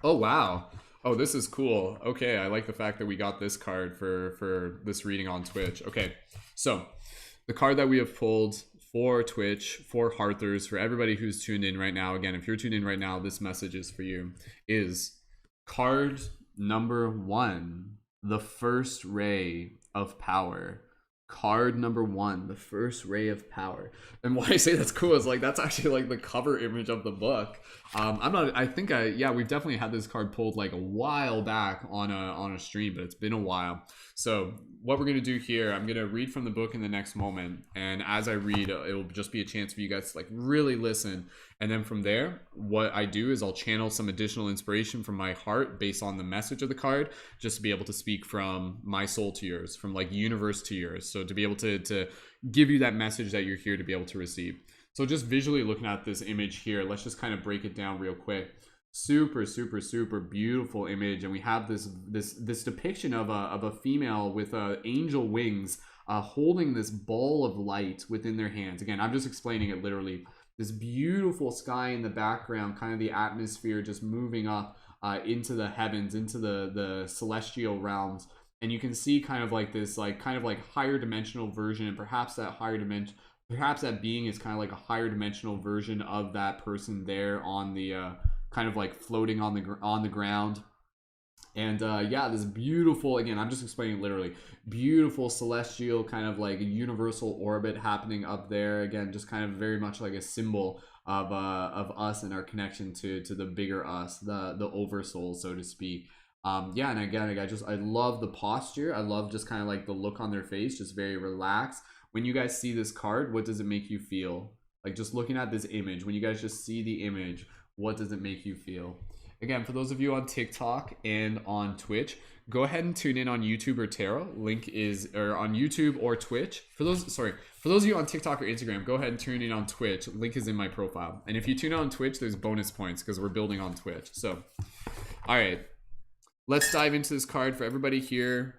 oh wow. Oh, this is cool. Okay, I like the fact that we got this card for this reading on Twitch. Okay, so the card that we have pulled for Twitch, for Hearthers, for everybody who's tuned in right now. Again, if you're tuned in right now, this message is for you. Is card number 1, the first ray of power. Card number 1, the first ray of power. And why I say that's cool is like that's actually like the cover image of the book. Yeah, we've definitely had this card pulled like a while back on a stream, but it's been a while. So what we're gonna do here, I'm gonna read from the book in the next moment, and as I read, it will just be a chance for you guys to like really listen. And then from there, what I do is I'll channel some additional inspiration from my heart based on the message of the card, just to be able to speak from my soul to yours, from like universe to yours. So to be able to give you that message that you're here to be able to receive. So just visually looking at this image here, let's just kind of break it down real quick. Super, super, super beautiful image, and we have this depiction of a female with angel wings, holding this ball of light within their hands. Again, I'm just explaining it literally. This beautiful sky in the background, kind of the atmosphere just moving up into the heavens, into the celestial realms. And you can see kind of like this, like kind of like higher dimensional version, and perhaps that being is kind of like a higher dimensional version of that person there on the kind of like floating on the ground. And yeah, this beautiful, again, I'm just explaining literally, beautiful celestial kind of like a universal orbit happening up there. Again, just kind of very much like a symbol of us and our connection to the bigger us, the oversoul, so to speak. Yeah, and again, I love the posture. I love just kind of like the look on their face, just very relaxed. When you guys see this card, what does it make you feel? Like just looking at this image, when you guys just see the image, what does it make you feel? Again, for those of you on TikTok and on Twitch, go ahead and tune in on YouTube or Tarot. Link is or on YouTube or Twitch. For those of you on TikTok or Instagram, go ahead and tune in on Twitch. Link is in my profile. And if you tune in on Twitch, there's bonus points because we're building on Twitch. So, all right, let's dive into this card for everybody here.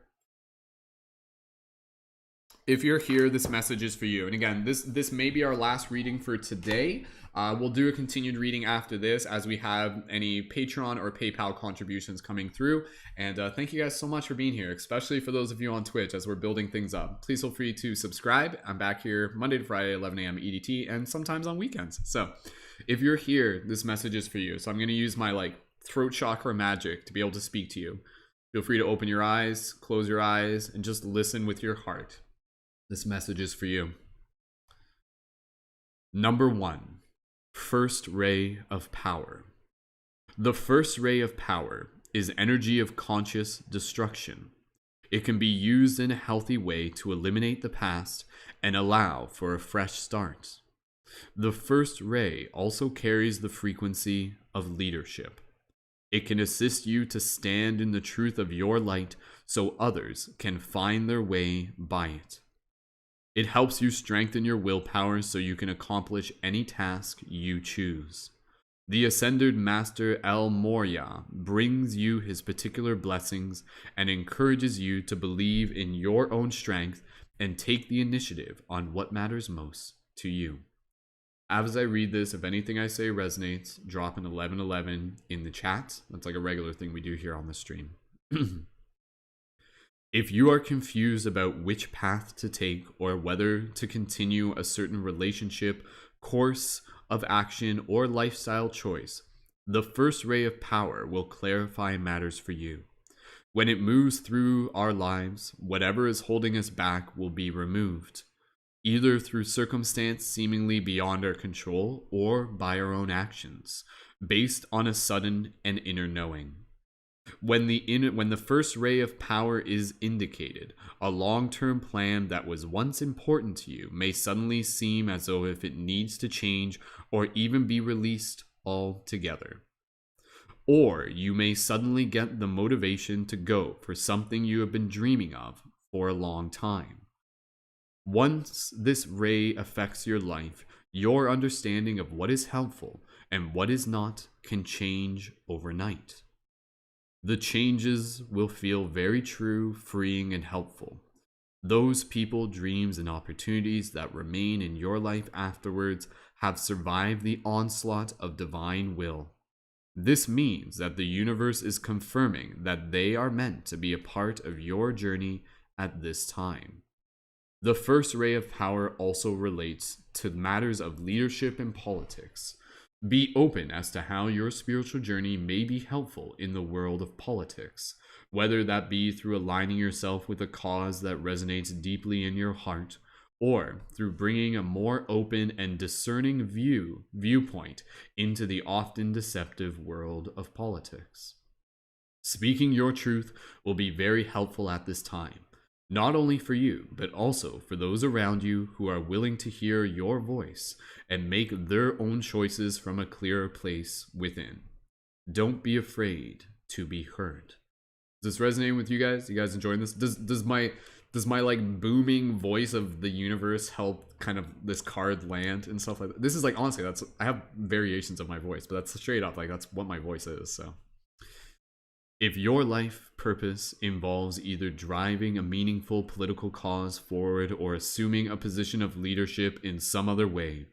If you're here, this message is for you. And again, this may be our last reading for today. We'll do a continued reading after this as we have any Patreon or PayPal contributions coming through. And thank you guys so much for being here, especially for those of you on Twitch as we're building things up. Please feel free to subscribe. I'm back here Monday to Friday, 11 a.m. EDT, and sometimes on weekends. So if you're here, this message is for you. So I'm going to use my like throat chakra magic to be able to speak to you. Feel free to open your eyes, close your eyes, and just listen with your heart. This message is for you. Number 1, first ray of power. The first ray of power is energy of conscious destruction. It can be used in a healthy way to eliminate the past and allow for a fresh start. The first ray also carries the frequency of leadership. It can assist you to stand in the truth of your light so others can find their way by it. It helps you strengthen your willpower so you can accomplish any task you choose. The Ascended Master El Morya brings you his particular blessings and encourages you to believe in your own strength and take the initiative on what matters most to you. As I read this, if anything I say resonates, drop an 1111 in the chat. That's like a regular thing we do here on the stream. If you are confused about which path to take or whether to continue a certain relationship, course of action, or lifestyle choice, the first ray of power will clarify matters for you. When it moves through our lives, whatever is holding us back will be removed, either through circumstance seemingly beyond our control or by our own actions, based on a sudden and inner knowing. When the first ray of power is indicated, a long-term plan that was once important to you may suddenly seem as though if it needs to change or even be released altogether. Or you may suddenly get the motivation to go for something you have been dreaming of for a long time. Once this ray affects your life, your understanding of what is helpful and what is not can change overnight. The changes will feel very true, freeing, and helpful. Those people, dreams, and opportunities that remain in your life afterwards have survived the onslaught of divine will. This means that the universe is confirming that they are meant to be a part of your journey at this time. The first ray of power also relates to matters of leadership and politics. Be open as to how your spiritual journey may be helpful in the world of politics, whether that be through aligning yourself with a cause that resonates deeply in your heart, or through bringing a more open and discerning viewpoint into the often deceptive world of politics. Speaking your truth will be very helpful at this time, not only for you, but also for those around you who are willing to hear your voice and make their own choices from a clearer place within. Don't be afraid to be heard. Does this resonate with you guys? You guys enjoying this? Does my like booming voice of the universe help kind of this card land and stuff like that? This is like, honestly, that's, I have variations of my voice, but that's straight up like that's what my voice is. So if your life purpose involves either driving a meaningful political cause forward or assuming a position of leadership in some other way,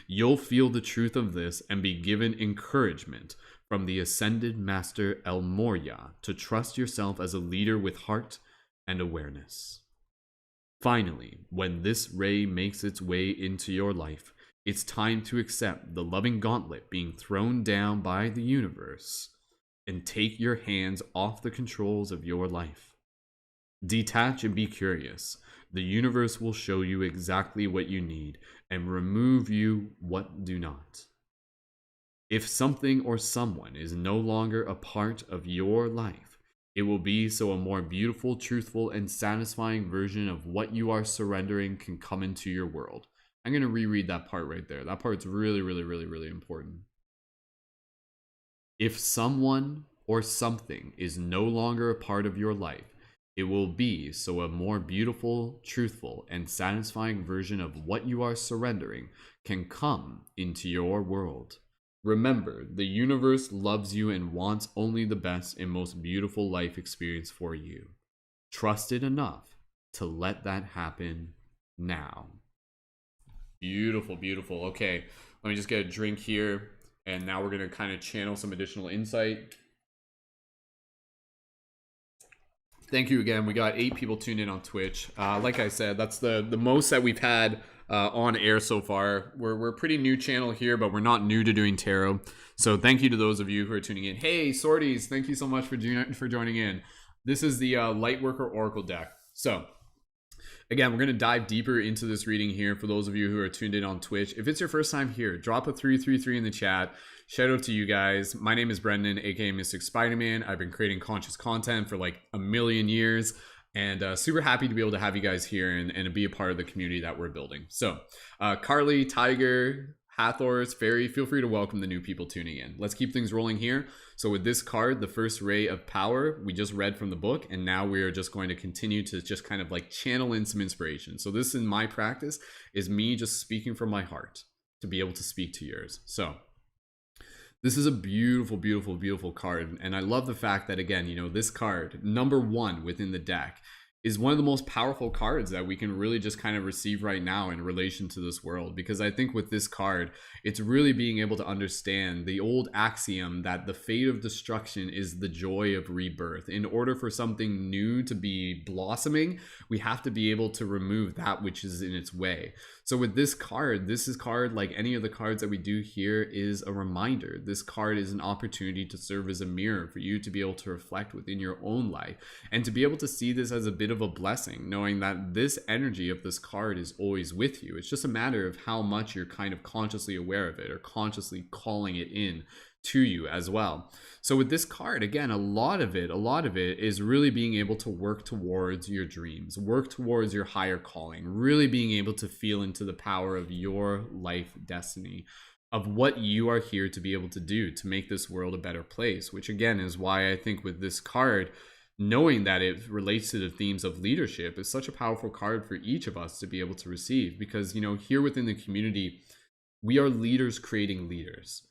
you'll feel the truth of this and be given encouragement from the Ascended Master El Morya to trust yourself as a leader with heart and awareness. Finally, when this ray makes its way into your life, it's time to accept the loving gauntlet being thrown down by the universe and take your hands off the controls of your life. Detach and be curious. The universe will show you exactly what you need and remove you what do not. If something or someone is no longer a part of your life, it will be so a more beautiful, truthful, and satisfying version of what you are surrendering can come into your world. I'm going to reread that part right there. That part's really, really, really, really important. If someone or something is no longer a part of your life, it will be so a more beautiful, truthful, and satisfying version of what you are surrendering can come into your world. Remember, the universe loves you and wants only the best and most beautiful life experience for you. Trust it enough to let that happen now. Beautiful, beautiful. Okay, let me just get a drink here. And now we're going to kind of channel some additional insight. Thank you again. We got 8 people tuned in on Twitch. Like I said, that's the most that we've had on air so far. We're a pretty new channel here, but we're not new to doing tarot. So thank you to those of you who are tuning in. Hey, Sorties, thank you so much for joining in. This is the Lightworker Oracle deck. So again, we're going to dive deeper into this reading here for those of you who are tuned in on Twitch. If it's your first time here, drop a 333 in the chat. Shout out to you guys. My name is Brendan, aka Mystic Spider-Man. I've been creating conscious content for like a million years, and super happy to be able to have you guys here and be a part of the community that we're building. So Carly, Tiger, Hathors, Fairy, feel free to welcome the new people tuning in. Let's keep things rolling here. So with this card, the first ray of power, we just read from the book, and now we are just going to continue to just kind of like channel in some inspiration. So this in my practice is me just speaking from my heart to be able to speak to yours. So this is a beautiful, beautiful, beautiful card. And I love the fact that, again, you know, this card, number 1 within the deck, is one of the most powerful cards that we can really just kind of receive right now in relation to this world. Because I think with this card, it's really being able to understand the old axiom that the fate of destruction is the joy of rebirth. In order for something new to be blossoming, we have to be able to remove that which is in its way. So with this card, like any of the cards that we do here, is a reminder. This card is an opportunity to serve as a mirror for you to be able to reflect within your own life and to be able to see this as a bit of a blessing, knowing that this energy of this card is always with you. It's just a matter of how much you're kind of consciously aware of it or consciously calling it in to you as well. So with this card, again, a lot of it is really being able to work towards your dreams, work towards your higher calling, really being able to feel into the power of your life destiny, of what you are here to be able to do to make this world a better place, which again is why I think with this card, knowing that it relates to the themes of leadership is such a powerful card for each of us to be able to receive. Because, you know, here within the community, we are leaders creating leaders.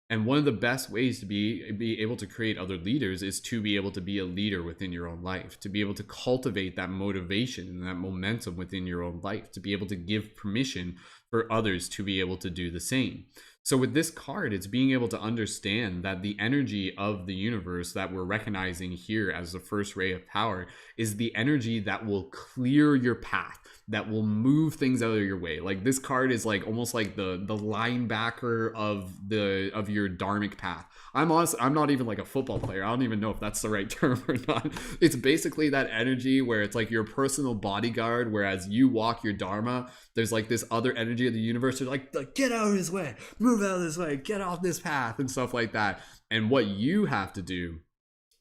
And one of the best ways to be able to create other leaders is to be able to be a leader within your own life, to be able to cultivate that motivation and that momentum within your own life, to be able to give permission for others to be able to do the same. So with this card, it's being able to understand that the energy of the universe that we're recognizing here as the first ray of power is the energy that will clear your path, that will move things out of your way. Like this card is like almost like the linebacker of your dharmic path. I'm not even like a football player. I don't even know if that's the right term or not. It's basically that energy where it's like your personal bodyguard, whereas you walk your dharma, there's like this other energy of the universe. They're like get out of his way, move out of this way, get off this path, and stuff like that. And what you have to do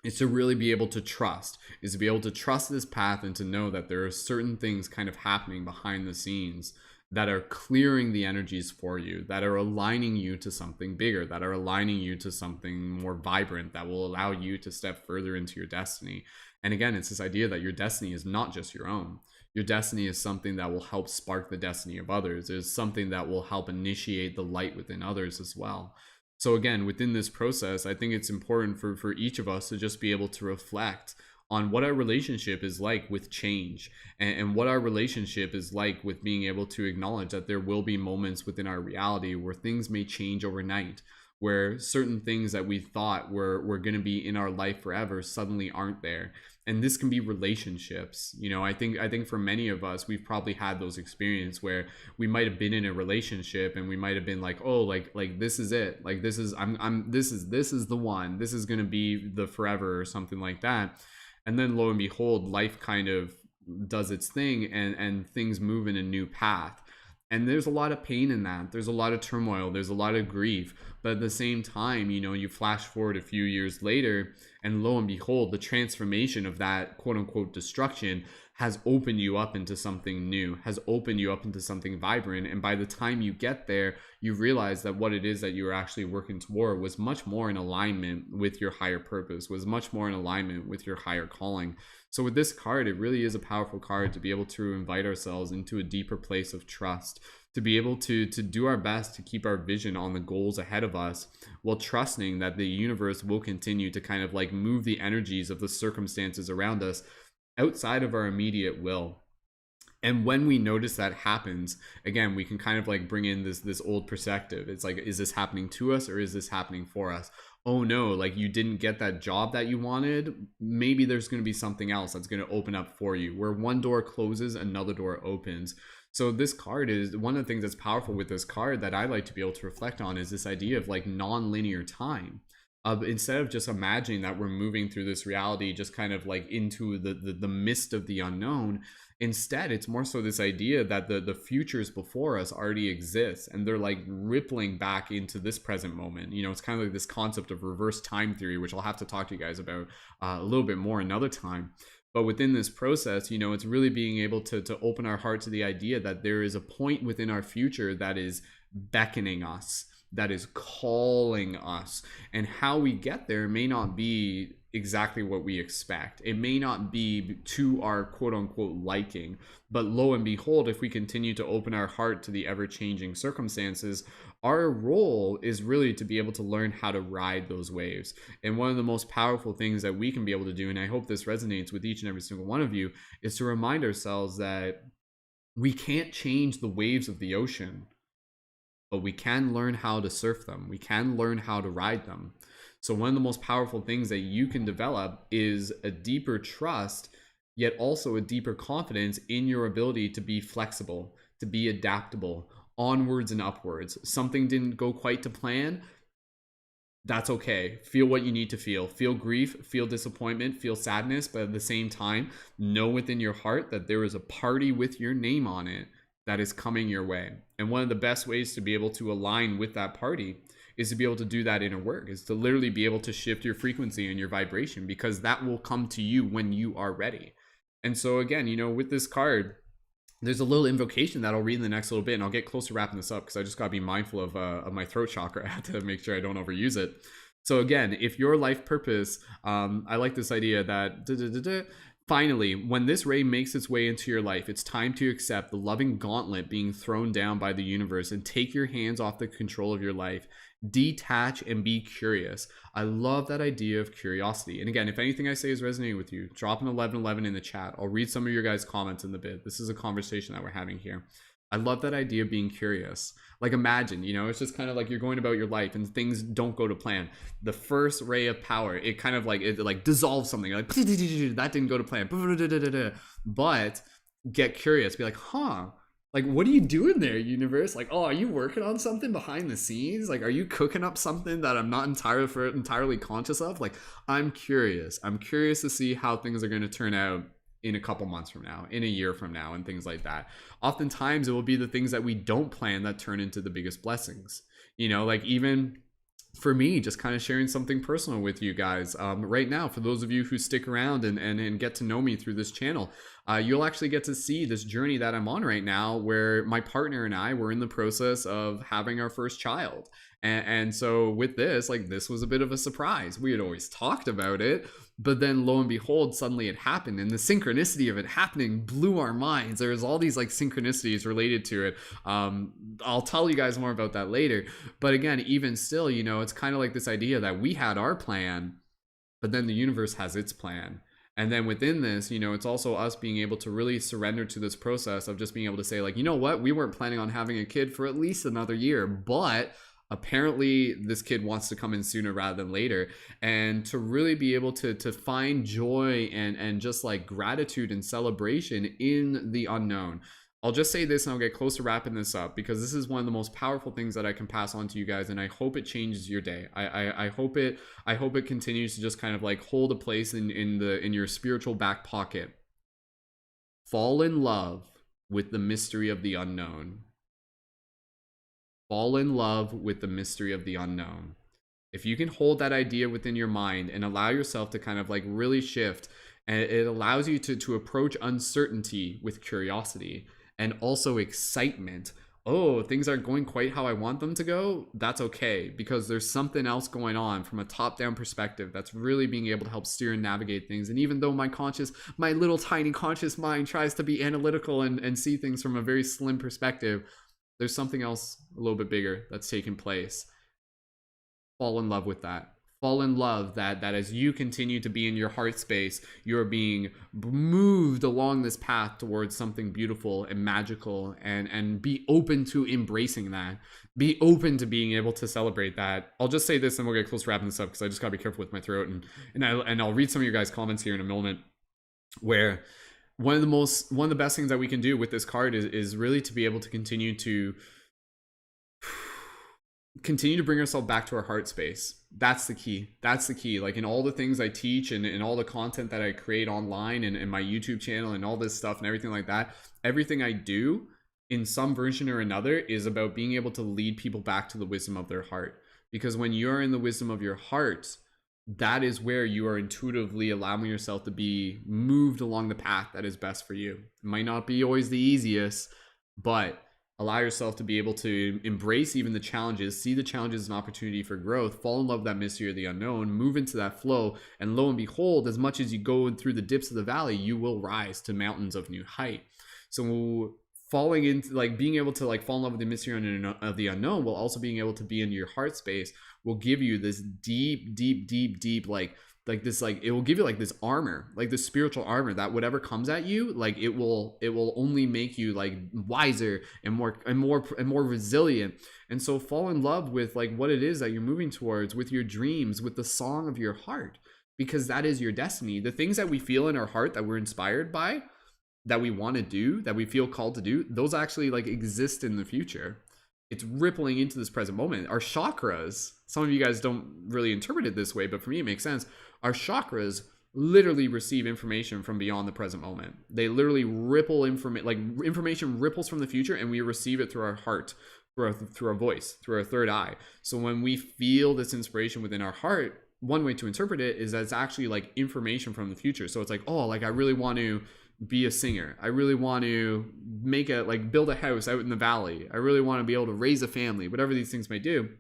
is to really be able to trust, is to be able to trust this path and to know that there are certain things kind of happening behind the scenes that are clearing the energies for you, that are aligning you to something bigger, that are aligning you to something more vibrant, that will allow you to step further into your destiny. And again, it's this idea that your destiny is not just your own. Your destiny is something that will help spark the destiny of others. It's something that will help initiate the light within others as well. So again, within this process, I think it's important for each of us to just be able to reflect on what our relationship is like with change, and what our relationship is like with being able to acknowledge that there will be moments within our reality where things may change overnight, where certain things that we thought were going to be in our life forever suddenly aren't there. And this can be relationships. I think for many of us, we've probably had those experiences where we might have been in a relationship and we might have been like, oh, like this is it, like this is this is the one, this is going to be the forever or something like that. And then lo and behold, life kind of does its thing, and things move in a new path. And there's a lot of pain in that. There's a lot of turmoil. There's a lot of grief. But at the same time, you flash forward a few years later, and lo and behold, the transformation of that quote unquote destruction has opened you up into something new, has opened you up into something vibrant. And by the time you get there, you realize that what it is that you were actually working toward was much more in alignment with your higher purpose, was much more in alignment with your higher calling. So with this card, it really is a powerful card to be able to invite ourselves into a deeper place of trust, to be able to do our best to keep our vision on the goals ahead of us, while trusting that the universe will continue to kind of like move the energies of the circumstances around us outside of our immediate will. And when we notice that happens, again, we can kind of like bring in this old perspective. It's like, is this happening to us or is this happening for us? Oh no, like you didn't get that job that you wanted. Maybe there's going to be something else that's going to open up for you. Where one door closes, another door opens. So this card is one of the things that's powerful with this card that I like to be able to reflect on, is this idea of like non-linear time. Instead of just imagining that we're moving through this reality just kind of like into the mist of the unknown, instead it's more so this idea that the futures before us already exist, and they're like rippling back into this present moment. It's kind of like this concept of reverse time theory, which I'll have to talk to you guys about a little bit more another time. But within this process, it's really being able to open our heart to the idea that there is a point within our future that is beckoning us, that is calling us. And how we get there may not be exactly what we expect. It may not be to our quote unquote liking. But lo and behold, if we continue to open our heart to the ever-changing circumstances, our role is really to be able to learn how to ride those waves. And one of the most powerful things that we can be able to do, and I hope this resonates with each and every single one of you, is to remind ourselves that we can't change the waves of the ocean, but we can learn how to surf them. We can learn how to ride them. So one of the most powerful things that you can develop is a deeper trust, yet also a deeper confidence in your ability to be flexible, to be adaptable, onwards and upwards. Something didn't go quite to plan. That's okay. Feel what you need to feel. Feel grief, feel disappointment, feel sadness, but at the same time, know within your heart that there is a party with your name on it that is coming your way. And one of the best ways to be able to align with that party is to be able to do that inner work, is to literally be able to shift your frequency and your vibration, because that will come to you when you are ready. And so again, with this card, there's a little invocation that I'll read in the next little bit, and I'll get close to wrapping this up because I just got to be mindful of my throat chakra. I have to make sure I don't overuse it. So again, if your life purpose, I like this idea that finally, when this ray makes its way into your life, it's time to accept the loving gauntlet being thrown down by the universe and take your hands off the control of your life. Detach and be curious. I love that idea of curiosity. And again, if anything I say is resonating with you, drop an 1111 in the chat. I'll read some of your guys' comments in the bit. This is a conversation that we're having here. I love that idea of being curious. Like imagine, it's just kind of like you're going about your life and things don't go to plan. The first ray of power, it kind of like it like dissolves something. Like that didn't go to plan. But get curious, be like, huh? Like, what are you doing there, universe? Like, oh, are you working on something behind the scenes? Like, are you cooking up something that I'm not entirely conscious of? Like, I'm curious. I'm curious to see how things are going to turn out in a couple months from now, in a year from now, and things like that. Oftentimes, it will be the things that we don't plan that turn into the biggest blessings. Like even for me, just kind of sharing something personal with you guys right now, for those of you who stick around and get to know me through this channel, you'll actually get to see this journey that I'm on right now, where my partner and I were in the process of having our first child. And so with this, like, this was a bit of a surprise. We had always talked about it, but then lo and behold, suddenly it happened, and the synchronicity of it happening blew our minds. There's all these like synchronicities related to it. I'll tell you guys more about that later. But again, even still, it's kind of like this idea that we had our plan, but then the universe has its plan. And then within this, it's also us being able to really surrender to this process of just being able to say, like, you know what, we weren't planning on having a kid for at least another year, but apparently this kid wants to come in sooner rather than later. And to really be able to find joy and just like gratitude and celebration in the unknown. I'll just say this and I'll get close to wrapping this up, because this is one of the most powerful things that I can pass on to you guys, and I hope it changes your day. I hope it continues to just kind of like hold a place in your spiritual back pocket. Fall in love with the mystery of the unknown. Fall in love with the mystery of the unknown. If you can hold that idea within your mind and allow yourself to kind of like really shift, and it allows you to approach uncertainty with curiosity and also excitement. Oh, things aren't going quite how I want them to go. That's okay, because there's something else going on from a top-down perspective that's really being able to help steer and navigate things. And even though my little tiny conscious mind tries to be analytical and see things from a very slim perspective, there's something else a little bit bigger that's taking place. Fall in love with that. Fall in love that as you continue to be in your heart space, you're being moved along this path towards something beautiful and magical, and be open to embracing that. Be open to being able to celebrate that. I'll just say this and we'll get close to wrapping this up, because I just gotta be careful with my throat, and I'll read some of your guys' comments here in a moment, where one of the best things that we can do with this card is really to be able to continue to bring ourselves back to our heart space. That's the key. Like in all the things I teach and in all the content that I create online and my YouTube channel and all this stuff and everything like that, everything I do in some version or another is about being able to lead people back to the wisdom of their heart. Because when you're in the wisdom of your heart, that is where you are intuitively allowing yourself to be moved along the path that is best for you. It might not be always the easiest, but allow yourself to be able to embrace even the challenges, see the challenges as an opportunity for growth, fall in love with that mystery of the unknown, move into that flow, and lo and behold, as much as you go through the dips of the valley, you will rise to mountains of new height. So falling into like being able to like fall in love with the mystery of the unknown, while also being able to be in your heart space, will give you this deep like this, like it will give you like this armor, like this spiritual armor, that whatever comes at you, like it will only make you like wiser and more resilient. And so fall in love with like what it is that you're moving towards, with your dreams, with the song of your heart, because that is your destiny. The things that we feel in our heart that we're inspired by, that we want to do, that we feel called to do, those actually like exist in the future. It's rippling into this present moment. Our chakras, some of you guys don't really interpret it this way, but for me it makes sense. Our chakras literally receive information from beyond the present moment. They literally ripple information ripples from the future, and we receive it through our heart, through our voice, through our third eye. So when we feel this inspiration within our heart, one way to interpret it is that it's actually like information from the future. So it's like, oh, like I really want to be a singer. I really want to build a house out in the valley. I really want to be able to raise a family, whatever these things may do.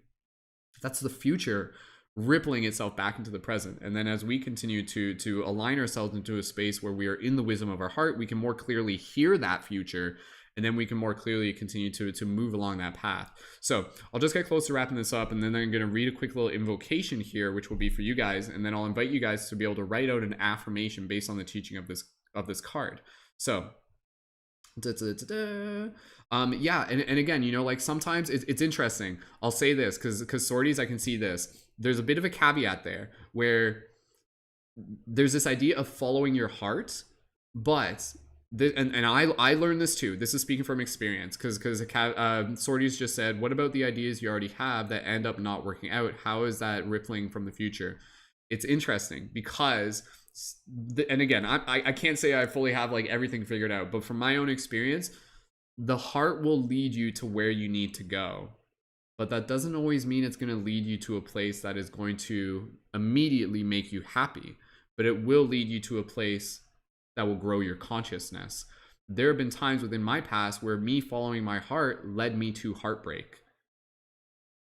That's the future rippling itself back into the present. And then as we continue to align ourselves into a space where we are in the wisdom of our heart, we can more clearly hear that future, and then we can more clearly continue to move along that path. So I'll just get close to wrapping this up, and then I'm going to read a quick little invocation here, which will be for you guys, and then I'll invite you guys to be able to write out an affirmation based on the teaching of this card. So Da, da, da, da. Yeah, and again, you know, like sometimes it's interesting. I'll say this because sorties, I can see this. There's a bit of a caveat there where there's this idea of following your heart, but and I learned this too. This is speaking from experience because sorties just said, what about the ideas you already have that end up not working out? How is that rippling from the future? It's interesting because and again, I can't say I fully have like everything figured out, but from my own experience, the heart will lead you to where you need to go, but that doesn't always mean it's going to lead you to a place that is going to immediately make you happy, but it will lead you to a place that will grow your consciousness. There have been times within my past where me following my heart led me to heartbreak,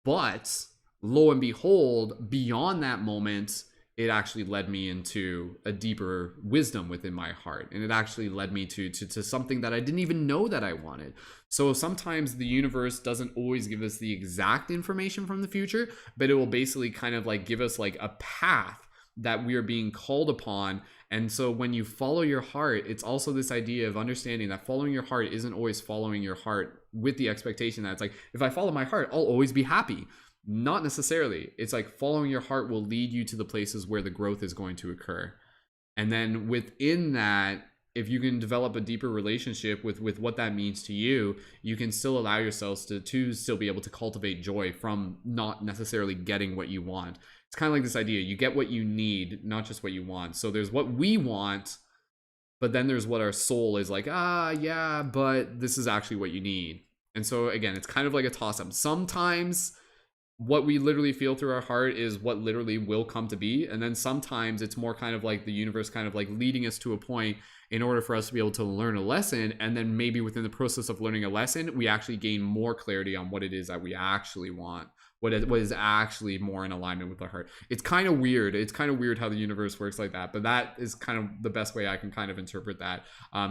but lo and behold, beyond that moment, it actually led me into a deeper wisdom within my heart, and it actually led me to something that I didn't even know that I wanted. So sometimes the universe doesn't always give us the exact information from the future, but it will basically kind of like give us like a path that we are being called upon. And so when you follow your heart, it's also this idea of understanding that following your heart isn't always following your heart with the expectation that it's like, if I follow my heart, I'll always be happy. Not necessarily. It's like following your heart will lead you to the places where the growth is going to occur. And then within that, if you can develop a deeper relationship with what that means to you, you can still allow yourselves to still be able to cultivate joy from not necessarily getting what you want. It's kind of like this idea, you get what you need, not just what you want. So there's what we want, but then there's what our soul is like, yeah, but this is actually what you need. And so again, it's kind of like a toss-up. Sometimes what we literally feel through our heart is what literally will come to be, and then sometimes it's more kind of like the universe kind of like leading us to a point in order for us to be able to learn a lesson, and then maybe within the process of learning a lesson we actually gain more clarity on what it is that we actually want, what is actually more in alignment with our heart. It's kind of weird how the universe works like that, but that is kind of the best way I can kind of interpret that.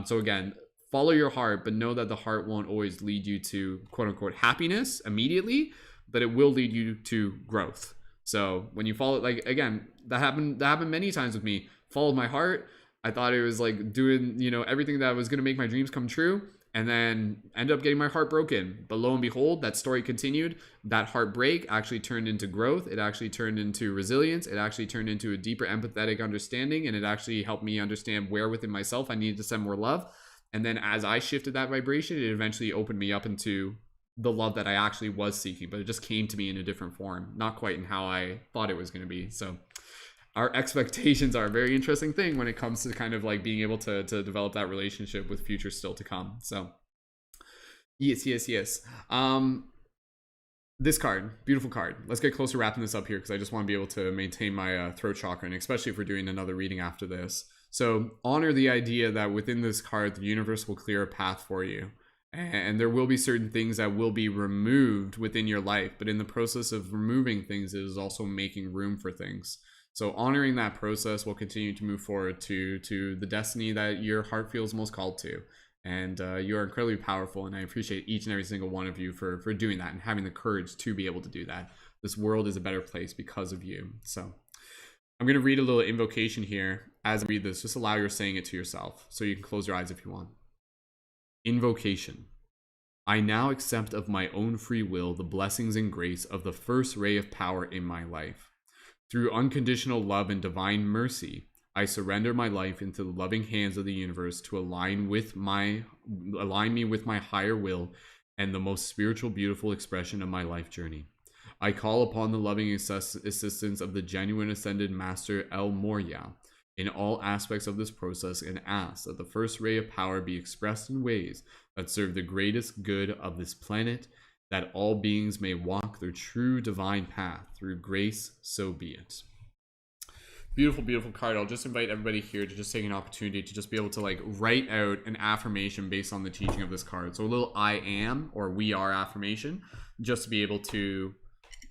So again, follow your heart, but know that the heart won't always lead you to quote unquote happiness immediately, but it will lead you to growth. So when you follow, like again, that happened many times with me. Followed my heart. I thought it was like doing, you know, everything that was going to make my dreams come true, and then end up getting my heart broken. But lo and behold, that story continued. That heartbreak actually turned into growth. It actually turned into resilience. It actually turned into a deeper empathetic understanding, and it actually helped me understand where within myself I needed to send more love. And then as I shifted that vibration, it eventually opened me up into the love that I actually was seeking, but it just came to me in a different form, not quite in how I thought it was going to be. So our expectations are a very interesting thing when it comes to kind of like being able to develop that relationship with future still to come. So yes. This card, beautiful card. Let's get close to wrapping this up here because I just want to be able to maintain my throat chakra, and especially if we're doing another reading after this. So honor the idea that within this card, the universe will clear a path for you. And there will be certain things that will be removed within your life, but in the process of removing things, it is also making room for things. So honoring that process will continue to move forward to the destiny that your heart feels most called to. And you are incredibly powerful, and I appreciate each and every single one of you for doing that and having the courage to be able to do that. This world is a better place because of you. So I'm going to read a little invocation here. As I read this, just allow your saying it to yourself, so you can close your eyes if you want. Invocation. I now accept of my own free will the blessings and grace of the first ray of power in my life. Through unconditional love and divine mercy, I surrender my life into the loving hands of the universe to align me with my higher will and the most spiritual, beautiful expression of my life journey. I call upon the loving assistance of the genuine ascended master El Morya in all aspects of this process, and ask that the first ray of power be expressed in ways that serve the greatest good of this planet, that all beings may walk their true divine path through grace, so be it. Beautiful, beautiful card. I'll just invite everybody here to just take an opportunity to just be able to like write out an affirmation based on the teaching of this card. So a little I am or we are affirmation, just to be able to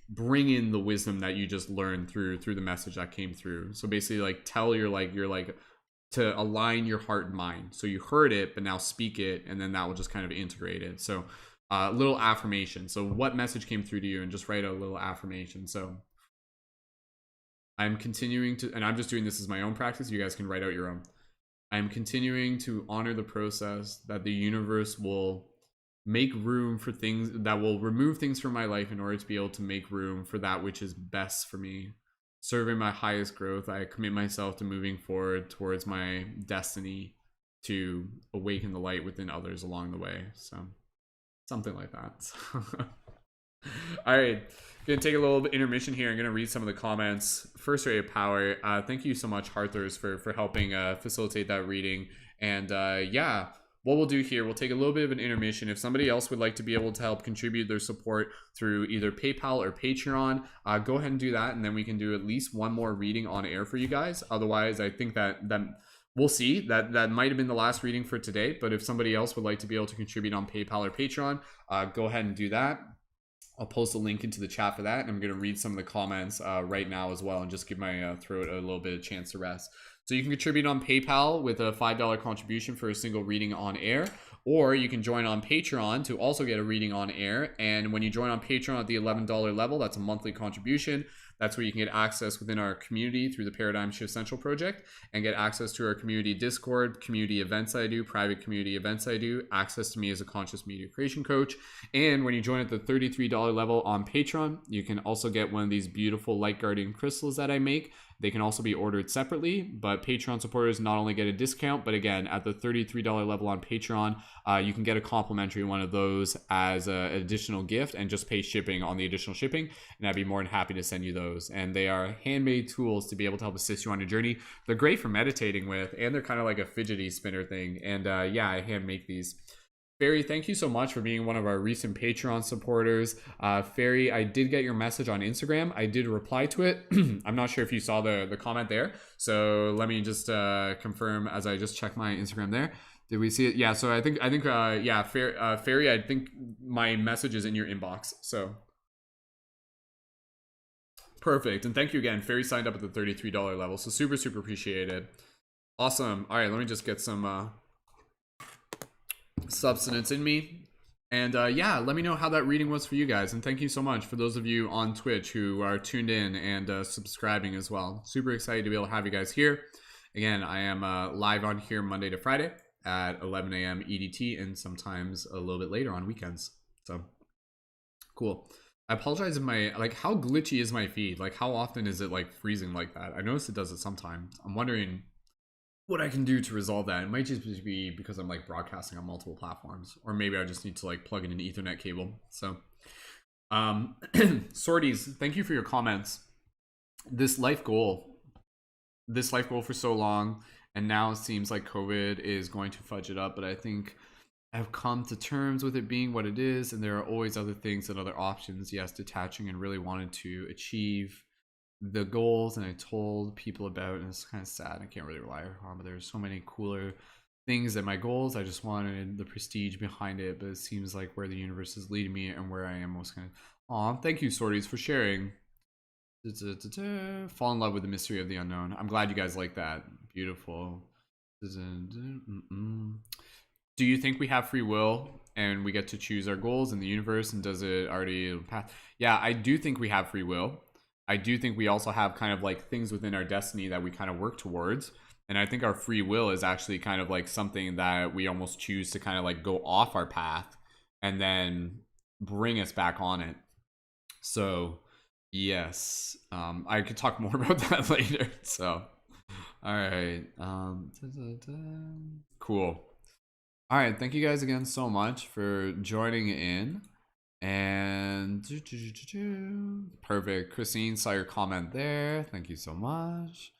bring in the wisdom that you just learned through the message that came through. So basically like tell you're like to align your heart and mind. So you heard it, but now speak it, and then that will just kind of integrate it. So little affirmation. So what message came through to you, and just write a little affirmation. So I'm continuing to, and I'm just doing this as my own practice. You guys can write out your own. I'm continuing to honor the process, that the universe will make room for things, that will remove things from my life in order to be able to make room for that which is best for me. Serving my highest growth, I commit myself to moving forward towards my destiny to awaken the light within others along the way. So, something like that. All right, gonna take a little bit intermission here. I'm gonna read some of the comments. First ray of power. Thank you so much, Harthers, for helping facilitate that reading. And yeah, what we'll do here, we'll take a little bit of an intermission. If somebody else would like to be able to help contribute their support through either PayPal or Patreon, go ahead and do that, and then we can do at least one more reading on air for you guys. Otherwise, I think that we'll see. That might have been the last reading for today, but if somebody else would like to be able to contribute on PayPal or Patreon, go ahead and do that. I'll post a link into the chat for that, and I'm going to read some of the comments right now as well, and just give my throat a little bit of chance to rest. So you can contribute on PayPal with a $5 contribution for a single reading on air, or you can join on Patreon to also get a reading on air. And when you join on Patreon at the $11 level, that's a monthly contribution. That's where you can get access within our community through the Paradigm Shift Central project, and get access to our community Discord, community events I do, private community events I do, access to me as a conscious media creation coach. And when you join at the $33 level on Patreon, you can also get one of these beautiful light guardian crystals that I make. They can also be ordered separately, but Patreon supporters not only get a discount, but again, at the $33 level on Patreon, you can get a complimentary one of those as an additional gift, and just pay shipping on the additional shipping, and I'd be more than happy to send you those. And they are handmade tools to be able to help assist you on your journey. They're great for meditating with, and they're kind of like a fidgety spinner thing. And yeah, I hand make these. Fairy, thank you so much for being one of our recent Patreon supporters. Fairy, I did get your message on Instagram. I did reply to it. I'm not sure if you saw the comment there. So let me just confirm as I just check my Instagram there. Did we see it? Yeah, so I think yeah, Fairy, I think my message is in your inbox. So perfect. And thank you again. Fairy signed up at the $33 level. So super, super appreciated. Awesome. All right, let me just get some substance in me. And yeah, let me know how that reading was for you guys. And thank you so much for those of you on Twitch who are tuned in and subscribing as well. Super excited to be able to have you guys here. Again, I am live on here Monday to Friday at 11 a.m. EDT, and sometimes a little bit later on weekends. So cool. I apologize if my, like, how glitchy is my feed? Like, how often is it like freezing like that? I noticed it does it sometimes. I'm wondering what I can do to resolve that. It might just be because I'm like broadcasting on multiple platforms, or maybe I just need to like plug in an Ethernet cable. So Sorties, thank you for your comments. This life goal for so long, and now it seems like COVID is going to fudge it up, but I think I've come to terms with it being what it is, and there are always other things and other options. Yes, detaching and really wanted to achieve the goals, and I told people about, and it's kind of sad, I can't really rely on, but there's so many cooler things than my goals. I just wanted the prestige behind it, but it seems like where the universe is leading me and where I am most kind of, aw, thank you Sorties for sharing. Fall in love with the mystery of the unknown. I'm glad you guys like that. Beautiful. Do you think we have free will and we get to choose our goals in the universe, and does it already path? Yeah, I do think we have free will. I do think we also have kind of like things within our destiny that we kind of work towards. And I think our free will is actually kind of like something that we almost choose to kind of like go off our path and then bring us back on it. So yes, I could talk more about that later. So all right, cool. All right, thank you guys again so much for joining in. And perfect. Christine, saw your comment there. Thank you so much.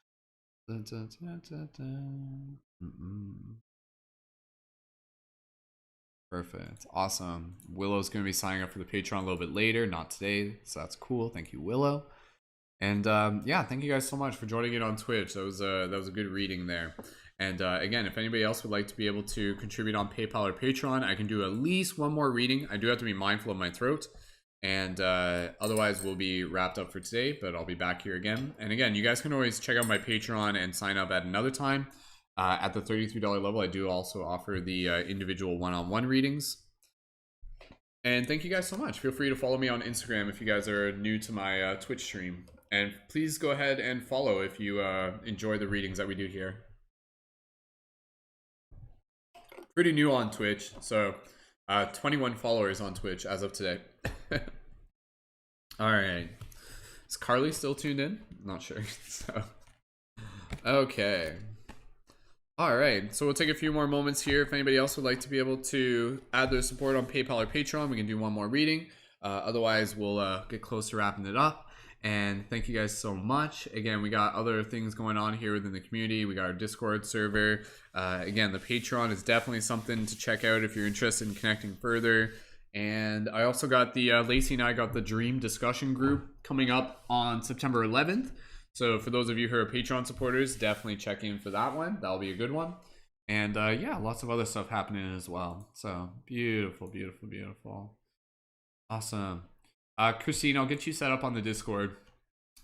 Perfect. Awesome. Willow's going to be signing up for the Patreon a little bit later, not today, so that's cool. Thank you, Willow. And yeah, thank you guys so much for joining in on Twitch. That was a good reading there. And again, if anybody else would like to be able to contribute on PayPal or Patreon, I can do at least one more reading. I do have to be mindful of my throat. And otherwise, we'll be wrapped up for today, but I'll be back here again. And again, you guys can always check out my Patreon and sign up at another time. At the $33 level, I do also offer the individual one-on-one readings. And thank you guys so much. Feel free to follow me on Instagram if you guys are new to my Twitch stream. And please go ahead and follow if you enjoy the readings that we do here. pretty new on Twitch, so 21 followers on Twitch as of today. All right, is Carly still tuned in? Not sure. So okay. All right, so we'll take a few more moments here. If anybody else would like to be able to add their support on PayPal or Patreon, we can do one more reading. Otherwise, we'll get close to wrapping it up. And thank you guys so much. Again, we got other things going on here within the community. We got our Discord server. Again, the Patreon is definitely something to check out if you're interested in connecting further. And I also got the, Lacey and I got the Dream discussion group coming up on September 11th. So for those of you who are Patreon supporters, definitely check in for that one. That'll be a good one. And yeah, lots of other stuff happening as well. So beautiful, beautiful, beautiful. Awesome. Christine, I'll get you set up on the Discord.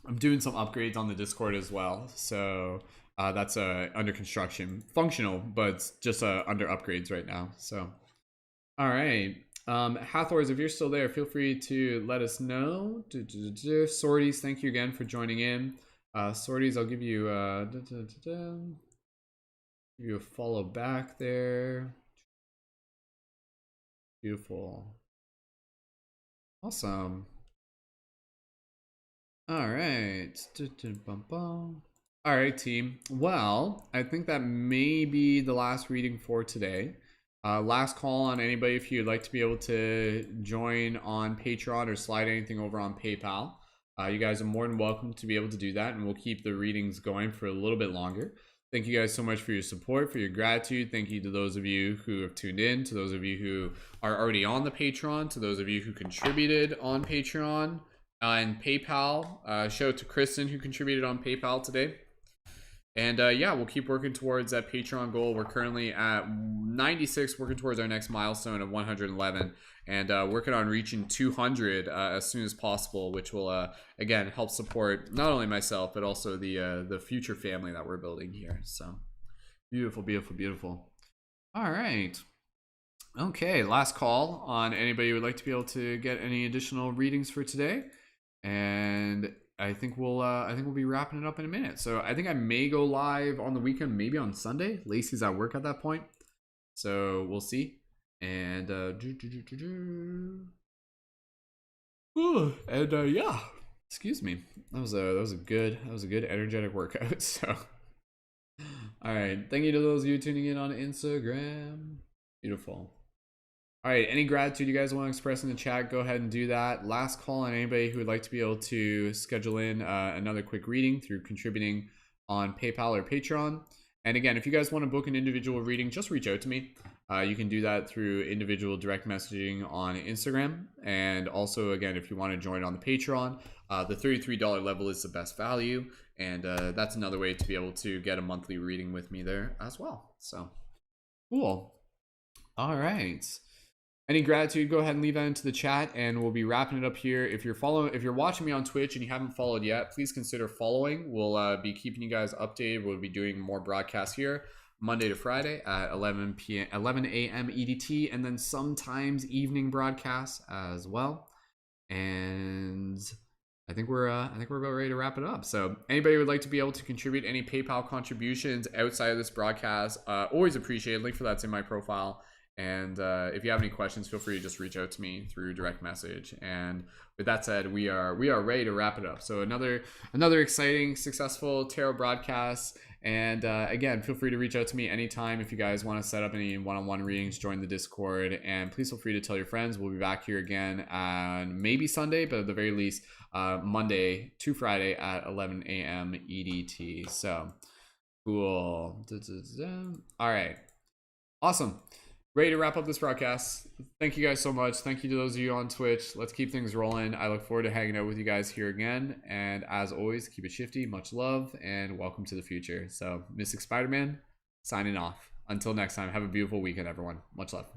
I'm doing some upgrades on the Discord as well. So that's under construction. Functional, but it's just under upgrades right now. So, all right. Hathors, if you're still there, feel free to let us know. Sorties, thank you again for joining in. Sorties, I'll give you give you a follow back there. Beautiful. Awesome. All right. All right, team. Well, I think that may be the last reading for today. Last call on anybody if you'd like to be able to join on Patreon or slide anything over on PayPal. You guys are more than welcome to be able to do that, and we'll keep the readings going for a little bit longer. Thank you guys so much for your support, for your gratitude. Thank you to those of you who have tuned in, to those of you who are already on the Patreon, to those of you who contributed on Patreon and PayPal. Shout out to Kristen who contributed on PayPal today. And yeah, we'll keep working towards that Patreon goal. We're currently at 96, working towards our next milestone of 111, and working on reaching 200 as soon as possible, which will again help support not only myself but also the future family that we're building here. So beautiful, beautiful, beautiful. All right. Okay, last call on anybody who would like to be able to get any additional readings for today, and I think we'll be wrapping it up in a minute. So I think I may go live on the weekend, maybe on Sunday. Lacey's at work at that point, so we'll see. And yeah, excuse me. That was a good energetic workout. So all right, thank you to those of you tuning in on Instagram. Beautiful. All right, any gratitude you guys want to express in the chat, go ahead and do that. Last call on anybody who would like to be able to schedule in another quick reading through contributing on PayPal or Patreon. And again, if you guys want to book an individual reading, just reach out to me. You can do that through individual direct messaging on Instagram. And also, again, if you want to join on the Patreon, the $33 level is the best value. And that's another way to be able to get a monthly reading with me there as well. So, cool. All right. Any gratitude, go ahead and leave that into the chat, and we'll be wrapping it up here. If you're watching me on Twitch and you haven't followed yet, please consider following. We'll be keeping you guys updated. We'll be doing more broadcasts here Monday to Friday at 11 a.m. EDT, and then sometimes evening broadcasts as well. And I think we're about ready to wrap it up. So anybody who would like to be able to contribute any PayPal contributions outside of this broadcast, always appreciate it. Link for that's in my profile. And if you have any questions, feel free to just reach out to me through direct message. And with that said, we are ready to wrap it up. So another exciting, successful tarot broadcast. And again, feel free to reach out to me anytime if you guys want to set up any one-on-one readings. Join the Discord, and please feel free to tell your friends. We'll be back here again on maybe Sunday, but at the very least Monday to Friday at 11 a.m. EDT. So cool. All right, awesome. Ready to wrap up this broadcast. Thank you guys so much. Thank you to those of you on Twitch. Let's keep things rolling. I look forward to hanging out with you guys here again. And as always, keep it shifty. Much love and welcome to the future. So, Mystic Spider-Man signing off. Until next time, have a beautiful weekend, everyone. Much love.